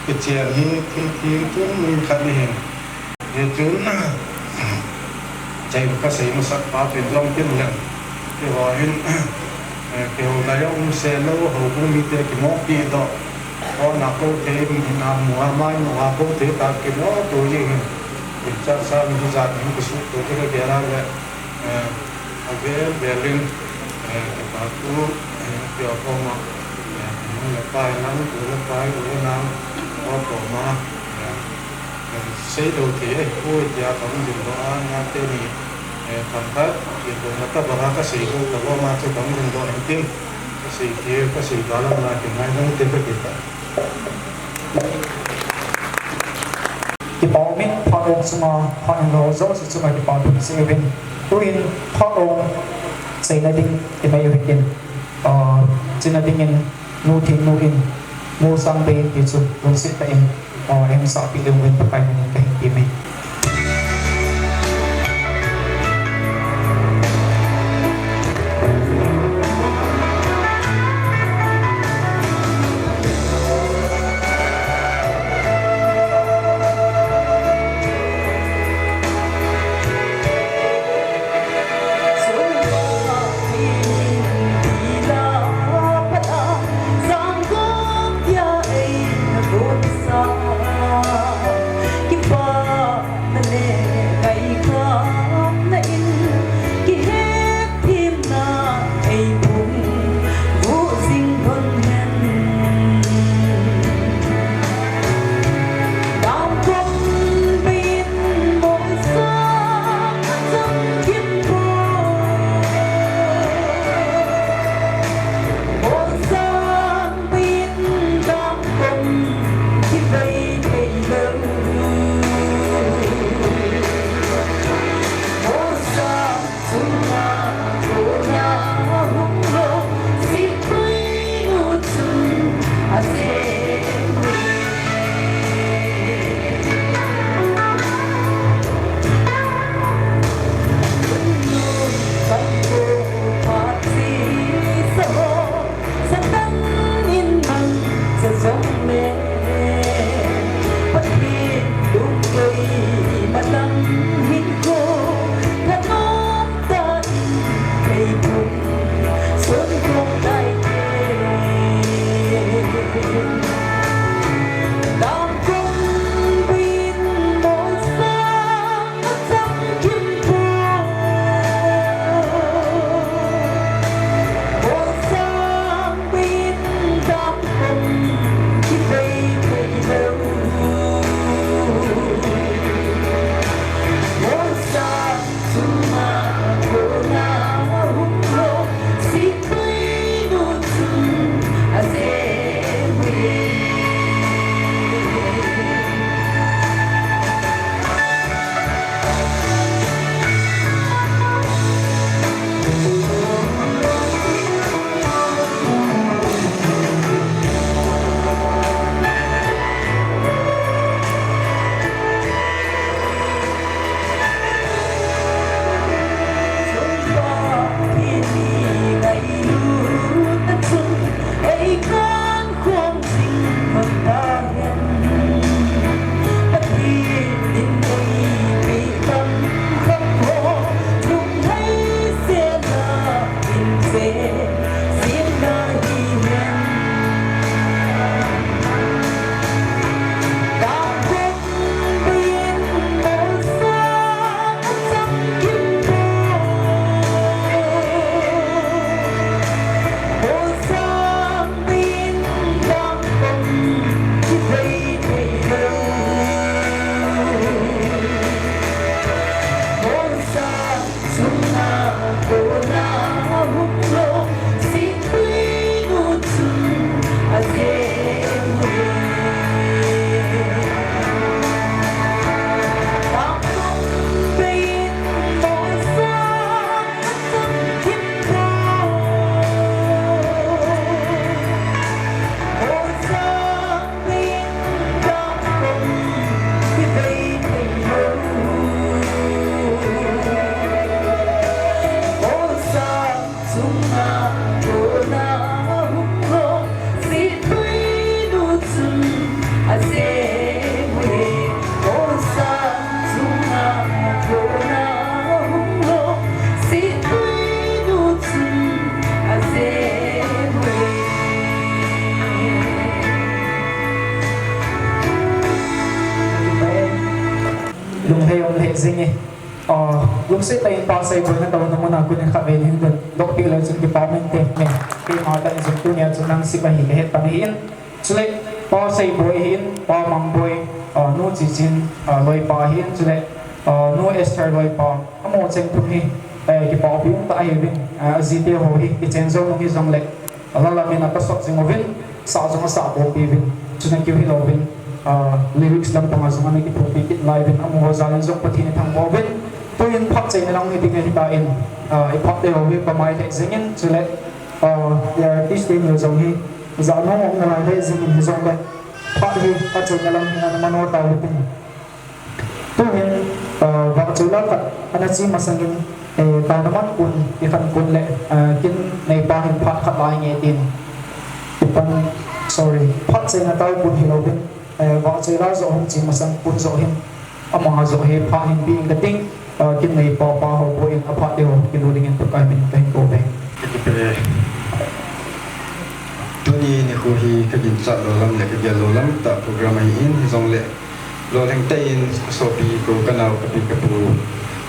กิจการนี้ที่ทุ่งมีขันเห็นเหตุจุดใจก็ใส่มาสักปาเป็นร่องเป็นอย่างที่ว่าเห็นเกี่ยวกับยองเซลล์เขาคงมีแต่กี่โมกีต่อพอหนักก็เทมีน้ำหัวไม้หัวก็เทตากี่โมตัวยิ่งเป็นเจ้าสาวมีจัดมีกุศลตัวที่ก็เกี่ยวอะไรเอาเบลเบลินปาตูเกี่ยวกับมาแล้วไปนั่งดูแล้วไปดูน้ำพอต่อมาใช้ดูที่พูดยาของจิตว่างานเต็มทำพัดที่ตัวนักบริหารก็สิ่งที่ตัวมาจะต้องดึงตัวเองทิ้งก็สิ่งที่ก็สิ่งที่เรามาถึงไหนต้องเต็มไปหมดที่ป้อมิตรพระองค์สมาพระองค์โรโซสิสมัยที่ป้อมิตรเซเว่นตัวอินพระองค์ใส่นาดิ่งที่ไม่อยู่ที่จีนาดิ่งนูทินนูอินมูซังเบนที่สุดลงสิทธิ์ไปเองเอ็มสอบปีเดือนเว้นไปในนี้ก็เห็นดีไหม hay ông lệ dinh ấy lúc sẽ tay pa say với nó đâu nó muốn nào cũng khá về những cái đọc đi lên cái pa mình thế này cái mà tại dùng tu nhà dùng năng sĩ và hiện hết bằng hiện cho nên pa say boy hiện pa mang boy nu chỉ xin lôi pa hiện cho nên nu Esther lôi pa amo chân tu hi cái pa biếng tại hiện gì tiêu hồ hi cái chân giống như giống lệ Allah là mình atas sok sing ovin sa jong sa bo bivin cho nên kêu hi lovin lyrics lam pang azong ani ki prophet live in amo hozalan jong pathi ni thang bovin tuin phak chei lang ni ding ni ta in I phak de hobi pa mai le zingin chule there this thing is on hi za no ong na le zingin hi zong le phak hi a chung lam ni na mano ta wipin tuin va chula ka ana chi masangin ta naman kun ifan kun le kin nei pa hin phak khat lai nge tin pan sorry phak chei na ta kun hi lovin va chei ra zo hom chi masang kun zo him ama zo he pa hin being the thing kin nei pa pa ho bo in apha de ho kin lo ding in kai min kai ko be tuni ni ko hi ka jin cha lo lam le ka lo lam ta program ai in zong le lo leng te in so pi ko kanau ka pi ka pu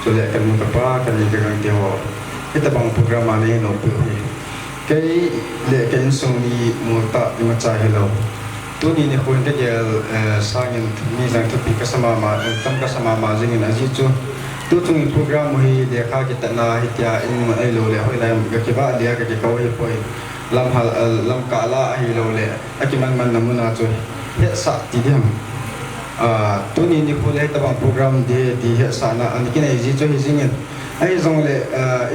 so le kan mu ka pa kan ni ka gang ti ho ita bang program ani no pu hi kai le kan song ni mu ta ni ma cha hello tuni ni ko ka je sangin ni jang tu pi ka sama ma tam ka sama ma jing in aji chu tu tung program hi de kha ki ta na hi tia in ma ai lo le hoi lai ga ki ba dia ka ki ko hi poi lam hal lam ka la hi lo le akiman man namuna chu he sa ti diam tu ni ni ko le ta bang program de di he sa na an ki nei ji chu hi jingin ai zong le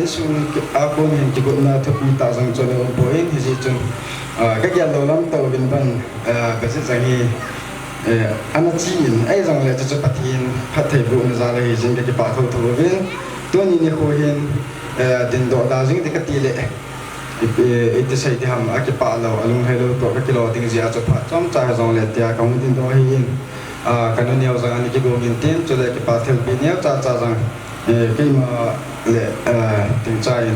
isun a ko ni ki ko na thu pi ta jang chu le bo in hi ji chu ka ya lo lam to bin ban ka se jang hi ana chi in ai zong le chu pathin phathai bu na za le hi jing ki pa tho tho bin tu ni ni ko hin din do da jing de ka ti le it say ti ham aki pa lo alung hello to ka kilo ting zia cho pha chom cha zong le tia ka mun tin do hi in kan ni au zang ani ki go min tin cho le ki pa thel bi ne cha cha zang ki ma le ting cha in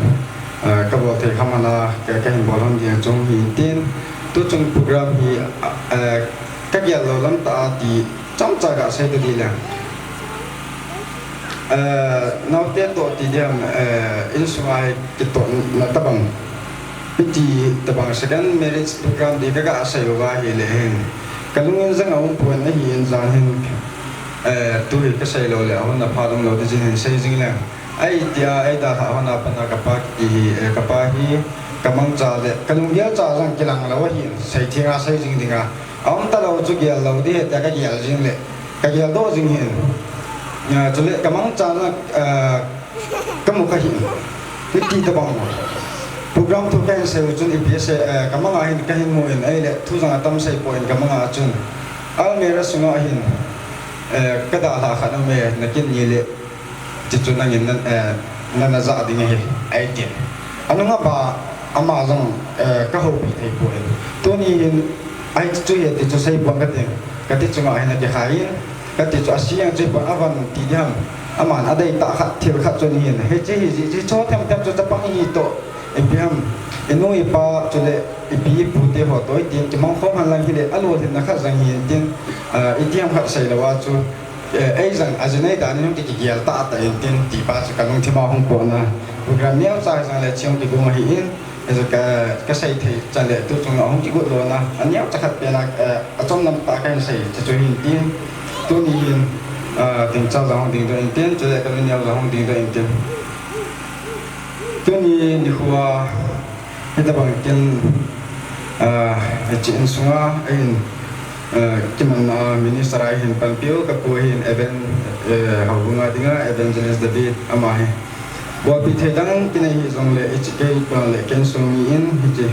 ka bo the khamala ka ka hin bo lam dia chong hi tin tu chung program hi ka ya lo lam ta ti chom cha ga sai ti la now te to ti diam in swai ki to na ta bang piti tabang second marriage program di ka asai wa hi le hen kalung zang au puan na hi in zan hen tu hi ka sai lo le au na pha dong lo de jin sai jing la ai tia ai da ha na pa na ka pa ki ka pa hi kamang cha le kalung ya cha jang ki lang lo hi sai thia sai jing dinga aum ta lo chu ya lo di ta ka ya jing le ka ya do jing hen ya chu le kamang cha na ka mu ka hi piti tabang program tu kan se ujun IPS kamanga hin kahin mo in ai le thu jang atam sai point kamanga chun al mera sunga hin kada la khana me nakin ni le chichun nang in na za ding he ai tin anunga ba ama jang ka ho pi thai point to ni hin ai chu ye ti chu sai bang ka te ka ti chunga hin ke khain ka ti chu asiang chu ba avan ti diam aman adai ta khat thil khat chun hin he chi ji cho them them chu tapang hi to epiam eno ipa chule ipi pute ho toy tin chmong khom han lang hile alo thin na kha jang hin tin itiam khat sai lawa chu ai jang ajnai da ni ti ki gial ta ta tin ti pa chu kanung thima hong po na program neo sa jang le chiong ti go ma hi in eso ka sai thei chan le tu chung hong ti go lo na anyao cha khat pe na achom nam ta kan sai chu hin tin tu ni hin tin cha jang ding do in tin chule ka ni neo jang ding do in tin tu ni huwa kita bang kin chin sunga in kiman minister ai hin pampio ka pu hin event hawunga dinga evangelist David amahe bo pi thedang kinai hi zong le hk pa le ken sumi in hi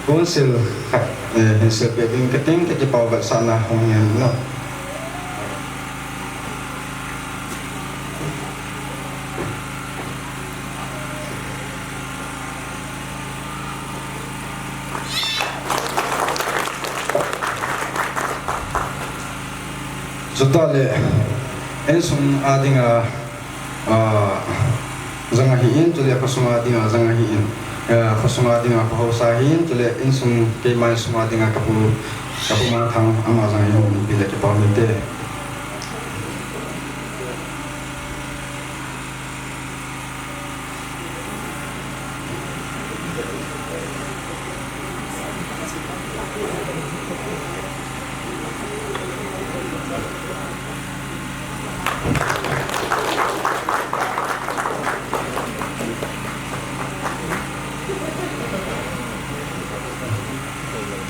council hin se pe ding kating ke pa ba sana hong yan no Jotale ensum adinga zanga hiin tule khosuma adinga zanga hiin khosuma adinga khosa hiin tule ensum ke mai suma adinga kapu ma thang ama zanga hiin bile ke pawte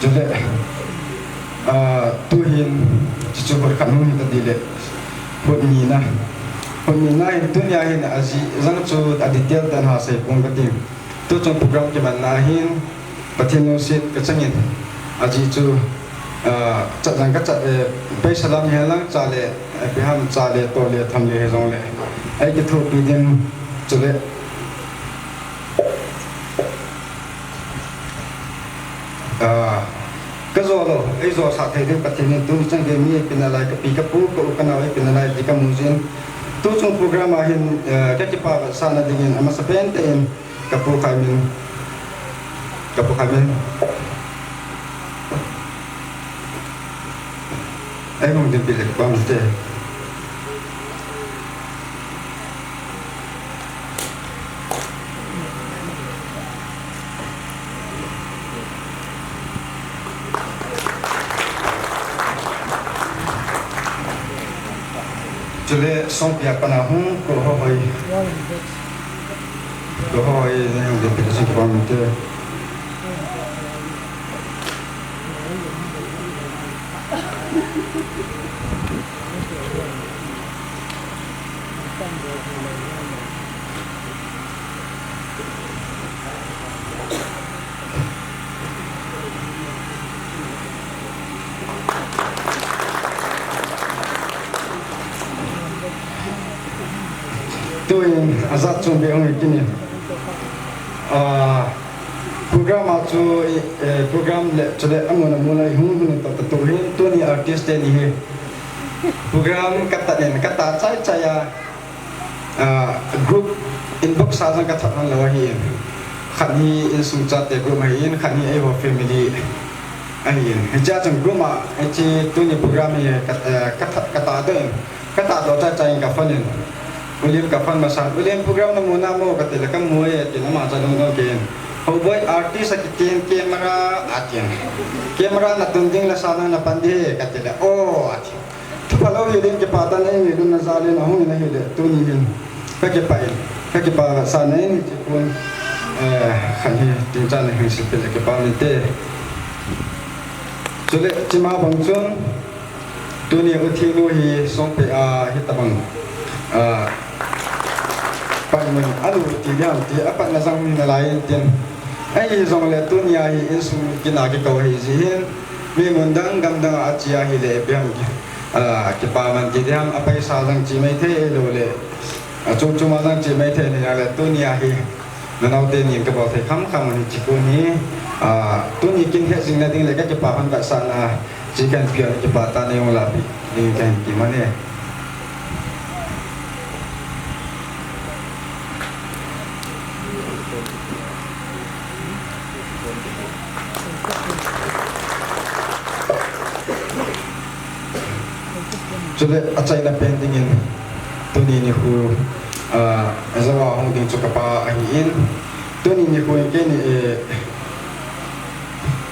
จุดเละตัวหินจุดบริการหุ่นตัดดีเละหุ่นมีนะหุ่นมีนะหินตัวนี้หินอาจีจังจุดอดีตเดียร์ดันหาใส่ปงกติตัวจงโปรแกรมที่มันนาหินปฏิโนสิตกระชังหินอาจีจุดจัดจังก็จัดไปสลัมเฮลังจ่าเล่ไปห้ามจ่าเล่ตัวเล่ทำเล่จงเล่ไอ้กิทุปีดินจุดเละก็โซโลไอ้โซสัตย์เด็กปฏิทินตัวจังเกมีเป็นอะไรกับปีกับปูก็อุกันเอาไว้เป็นอะไรที่กับมุจินตัวจงโปรแกรมอาหินแค่ที่ป่าสานดิ่งอามาสเปนเต็มกับปูขายมินไอ้มึงเดินไปเลยความเตะจุดเล่ส่งเปียกปนาหุ่งก็หอยนี่มึงเดินไปเลยสิ่งความเตะตัวเองอาจารย์จงเบียงอีกทีนี่โปรแกรมอาจูโปรแกรมเล่จุดเล่อามุนหุ่นตัวหินตัวนี้อาร์ติสต์นี่เหรอโปรแกรมกัตตาเนี่ยกัตตาใจกรุ๊ปอินบ็อกซ์สั่งกัตตานั่นเลยเองขันนี้อินสุจัดเด็กกลุ่มเองขันนี้ไอ้หัวแฟมิลี่ไอ้เองเจ้าจังกลุ่มไอ้ที่ตัวนี้โปรแกรมเนี่ยกัตตาตัวเองกัตตาตัวใจกับฟันเองวิลเลียมกับฟันมาสั่งวิลเลียมโปรแกรมน้ำมันน้ำโมกัตติละกัมมวยที่น้ำมันจะลงตัวเก่งเขาบอกอาร์ติสต์กิเกมราอาทิตย์เกมรานัดตุนดิ้งละสานาปันดีกัตติละโอ้อาทิตย์ทุกคนเราวิลเลียมจะปาตันเองวิลเลียมน่าจะเล่นเอาหุ่นนะฮิลล์ตัวนี้ฮิลก็เก็บไปก็เก็บไปสานเองที่คนขันที่ดินจันทร์หิ้งสิบเป็นเก็บไปนี่เต้จุดเล็กจิมาบังจงตัวนี้อุทิศลุยส่งไปฮิตบังไปมันอันนู้นที่เดียวที่อัปนังนั่นอะไรเต็มไอ้ส่งเลยตัวนี้อินสุกินาเกเขาให้สินมีมันดังกำดังอาชีพให้เลยเพียงเก็บมันที่เดียวอัปไปสาดังจีไม่เท่เลยจุ่มมาดังจีไม่เท่นี่อะไรตัวนี้ให้นั่นเอาเดินยิงกระบอกให้คำมันจีกูนี้ตัวนี้กินแค่สิ่งนั้นเลยก็จะปาพันกับสันจีกันเพียงจะปาตาในองค์ลาบินี่กันกี่มันเนี่ยจุดอาจารย์นับเป็นดิ่งตัวนี้นี่คือจะว่าห้องดิ่งสุขภาพอันนี้ตัวนี้นี่คือแค่นี้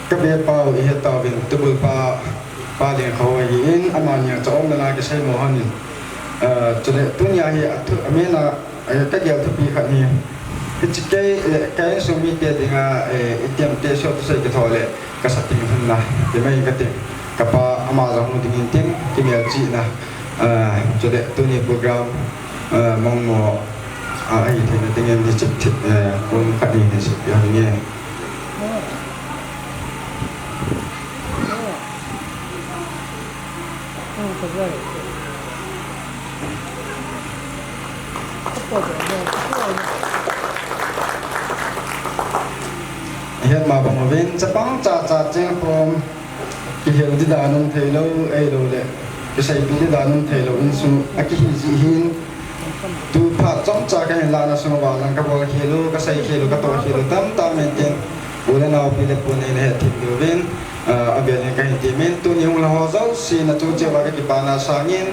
ก็เบียร์เปล่าเหตุต่อเป็นตัวปลาเลี้ยงเขาอันนี้อามันยังจะอมนาก็ใช้หม้อหันจุดตัวนี้เหตุอเมริกาก็เกี่ยวกับปีขันนี้ที่จะแก้สมิติดิ่งเตรียมเตะช็อตใส่กระทอเลยก็สัตย์ทิ้งหันนะที่ไม่กระติกกับอามาจากห้องดิ่งทิ้งที่มีอาชีพนะจุดตัวนี้โปรแกรมมองหม้อไอ้ที่นั่นดิ่งที่จะคนขันนี้ที่สุดอย่างนี้เห็นมาบอกว่าวินจะป้องจ่าเจ้าพร้อมที่เห็นที่ด่านุ่งเทโลไอ้โลเลยก็ใส่ปีที่ด่านุ่งเทโลอินซูอากิฮิจิฮินตูผัดจ้องจ่ากันเห็นลานาสมบัติหลังกับว่าเฮโลก็ใส่เฮโลก็ตัวเฮโลตามเมนเทนบุญนาปีเล็บปุ่นในเหตุที่ดูวินอาเบียนกันที่เมนตัวนี้เราหัวเจ้าสีนัจูเจว่ากี่ปานาสางิน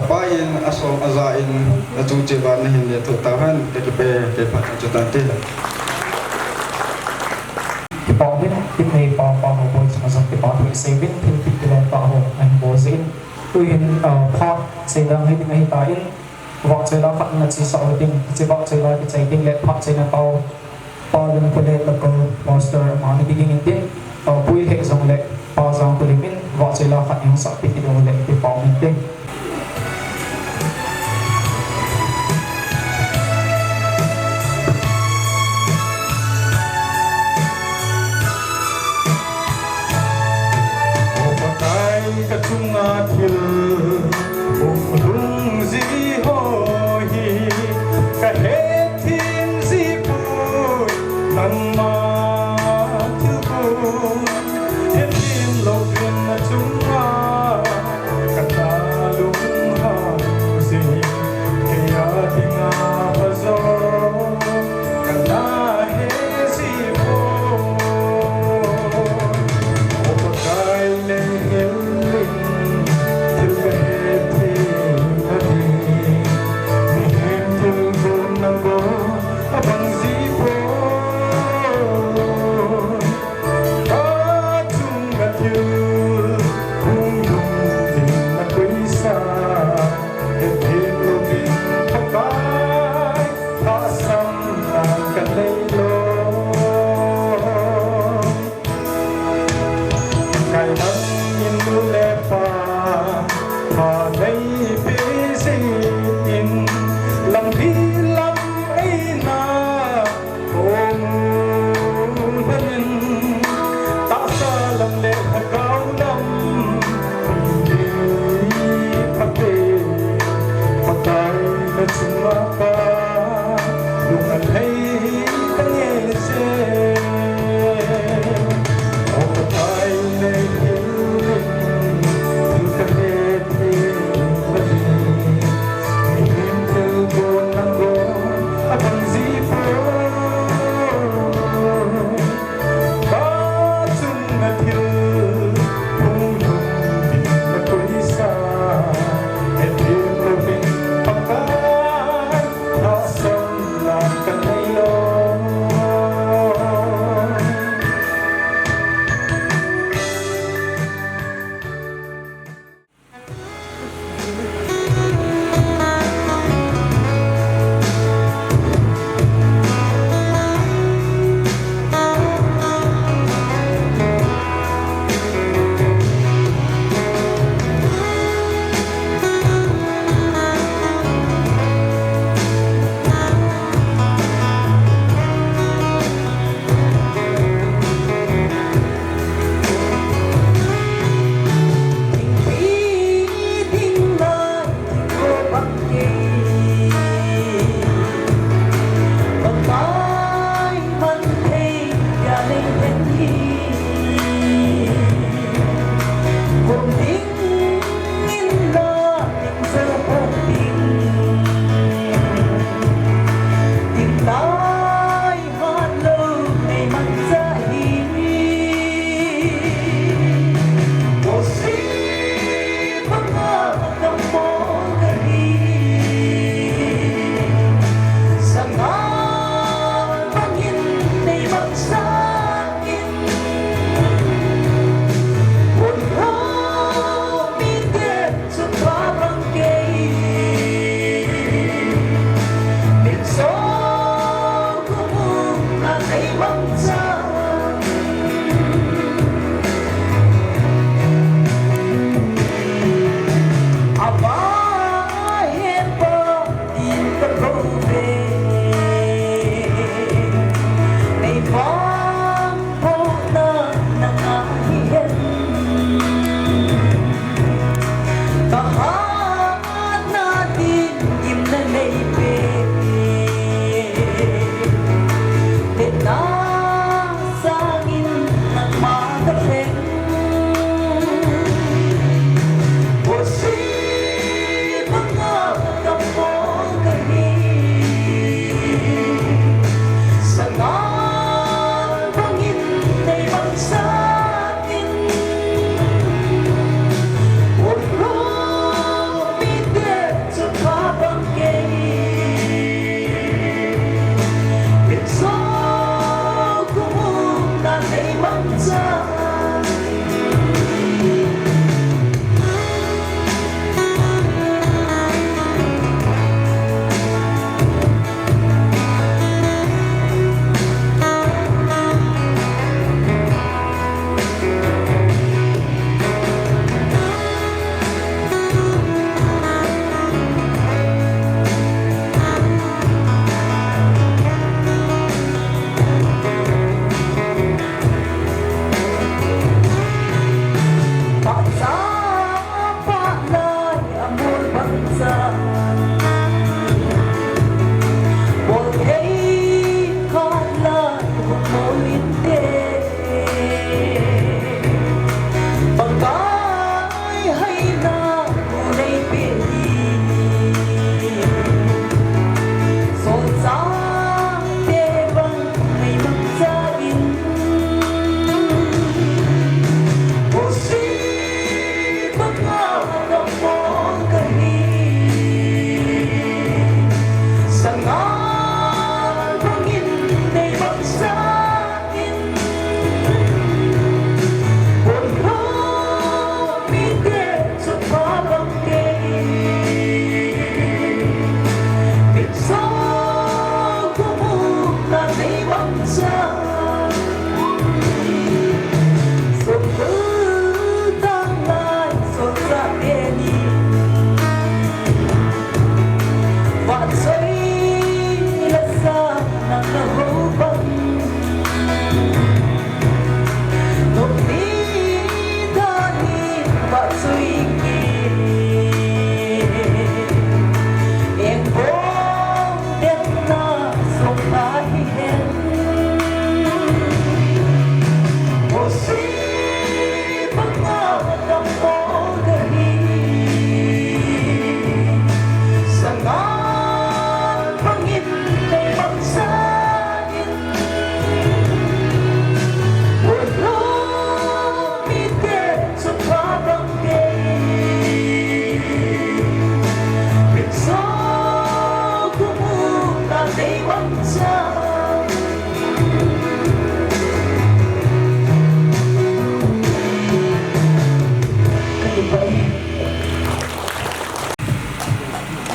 pain asom azain atu ceban hin le tu tahan ke pe ke pat chu tan teปอวินที่ในปอของบนสมัครที่ปอที่เซวินที่ติดตัวปอของอันโบซินตัวเห็นพอเสียงให้ถึงให้ตายบอกเจอแล้วฝันนั่นสิสาวดิ้งจะบอกเจอแล้วใจดิ้งเล็ดพักเจอแล้วปอเดินคนเล็ดแล้วก็มอสเตอร์มาในดิ้งดิ้ง pui hệ dòng lệ bao dòng của mình vợ chơi là khát những sợ bị đồ lệ thì bảo mình tinh Katunga kil lung zi hoi ka he tin zi pu nang ma tu pu he tin lo tin na tunga ka ta lung ha zi ke ya tinga pa zo ka na he zi pu o kai le Hãy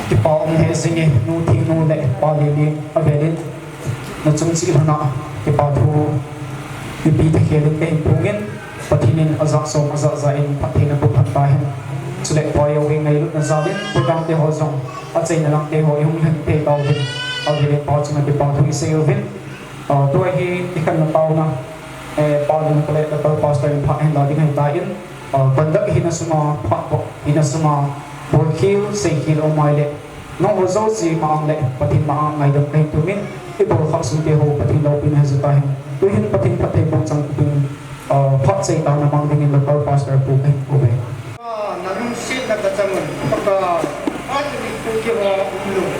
ที่ปอองเฮสิงนูทีนูเล่ปอเลียนอเวลินนจุงสิหนาที่ปอทูยูปีตะเคียนเองพุงเงินปฏินินอาจักสมอาจักใจปฏินับบุพันตาหินสุดเล็กปอยเอาเองในรุ่นซาลินโปรแกรมเตหอซงอาเจนนักเตหอยหุ่นหันเตดาววินเอาเลียนปอจุงที่ปอทูอิเซลวินตัวเฮที่กันมาเปานะปอลินก็เลยตัวปอสเตอร์พักเห็นเราดิ้งให้ตายินบันดักหินสุมาพักบหินสุมาบอลคิวเซคิลโอไมเล่น้องหัวโซ่สีมาอังเล่ปฏิมาอังไงดังเพลงตุมินที่บอลขับสุนเตโฮปฏิเราเป็นให้สุดท้ายตัวเห็นปฏิพัฒน์บุญจังเป็นพักเซตานามังดิ้งแล้วก็ปอสเตอร์ปูเองปูเอง นั่งสินักจังมันปากอาจจะมีผู้เกี่ยวกับลูก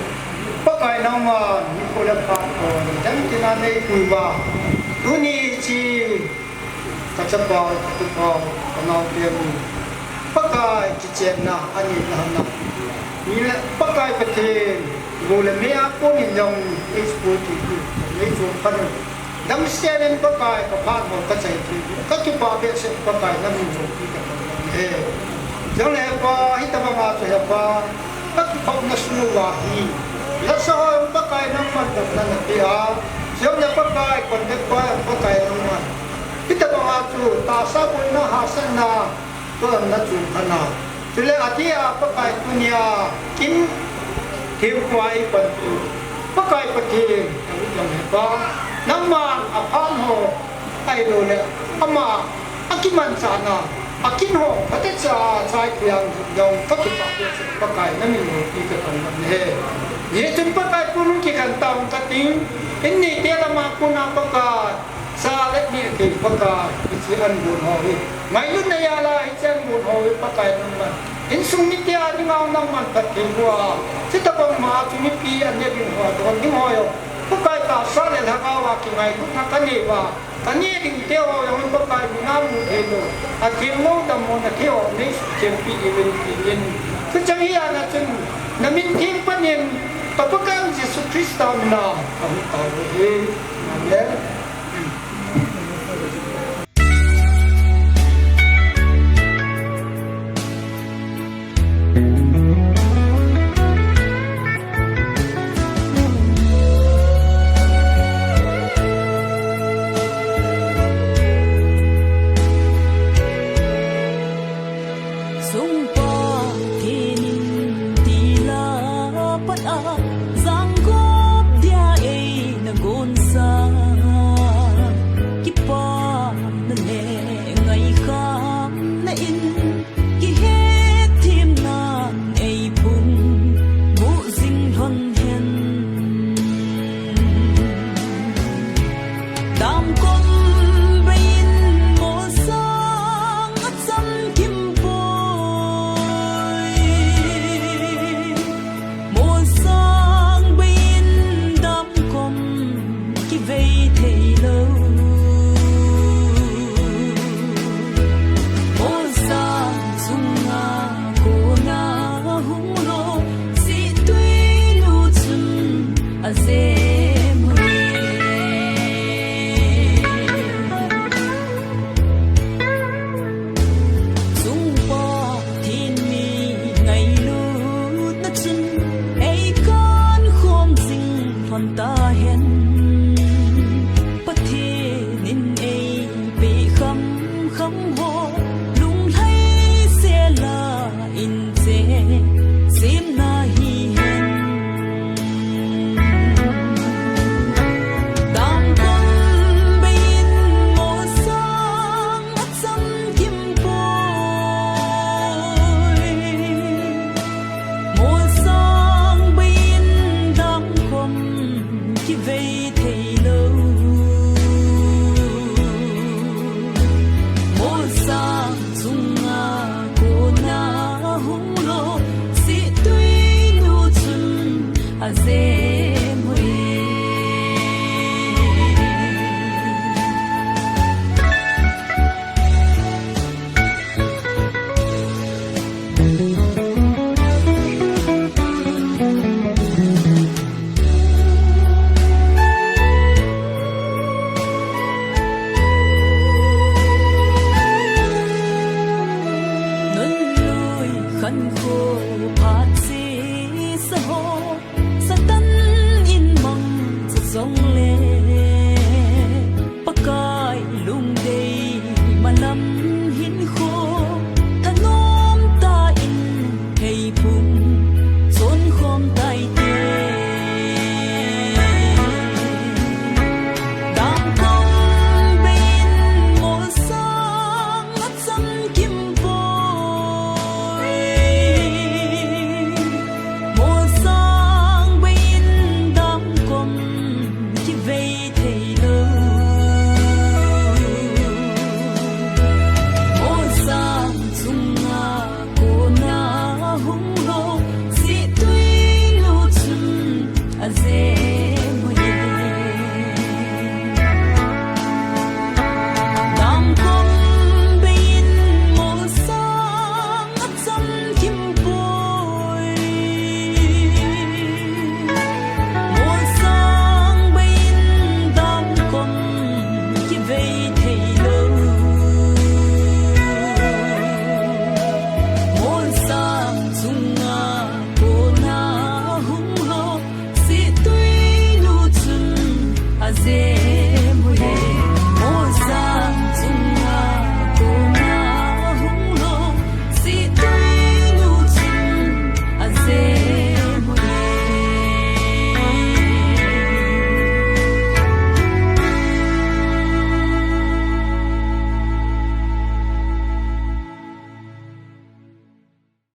ปากน้องมามีคนละพักคนจังที่นั่นในคุยว่าตัวนี้ที่กัจจปาตุปาปนาวเตียมปากกิจเจนะอันนี้นะนะนี่แหละปากประเทศกูเลยไม่อาคนยังเอ็กซ์พอร์ตที่ไม่ส่งพันดังเสียนปากกับพันหมดก็ใช่ที่ก็ที่ปากเป็นเส้นปากนั่นมีส่งที่กันจังเลยว่าฮิตมาตัวเว่าก็พักนัสนุวาฮีแล้วสาวปากน้ำมันดับนั่นที่อาจังเลยปากคนเด็กปากน้ำมันฮิตมาตัวตาสาบุญนะหาสนาก็นัดจุนขนาดจุเลยอาทิตย์ปากตุนียกินเที่ยวควายปันตุปากปะเทียนจังเลยว่าน้ำมันอภานโหไอ้ดูเลยอามาอากิมันสานาอากินโหพัฒนาชายเพียงยองก็ติดปากเป็นปากนั่นมีมือที่กระทำมันเหตุยิ่งจนปากปุ่นที่กันตามกันติ้งอินนี่เดี๋ยวมาปุ่นปากซาเล็กนี่ที่ปากอิสอันบุญหอยไม่ยุ่งในอะไรอิสอันบุญหอยปากนั่นมันอินสุนิตยาที่มาเอาน้ำมันตัดทิ้งว่าที่ตะบังมาจุนิปีอันนี้บินหัวตอนนี้หอยปากตาซาเล็กหากว่ากี่ไงทุกนักกันนี่ว่าอันนี้ดิ่งเที่ยวยังไม่ปากมีน้ำมือเองอาทิตย์โน้ตดำมันเที่ยวนี่เจ็บปีอีเวนต์ปีเย็นคือจังฮียนะจึงน้ำมินทิ้งปัญญาปะปะกันเยซูคริสต์ตามน้ำคำตอบเลยนั่นแหละ Hãy subscribe cho kênh Ghiền Mì Gõ để không bỏ lỡ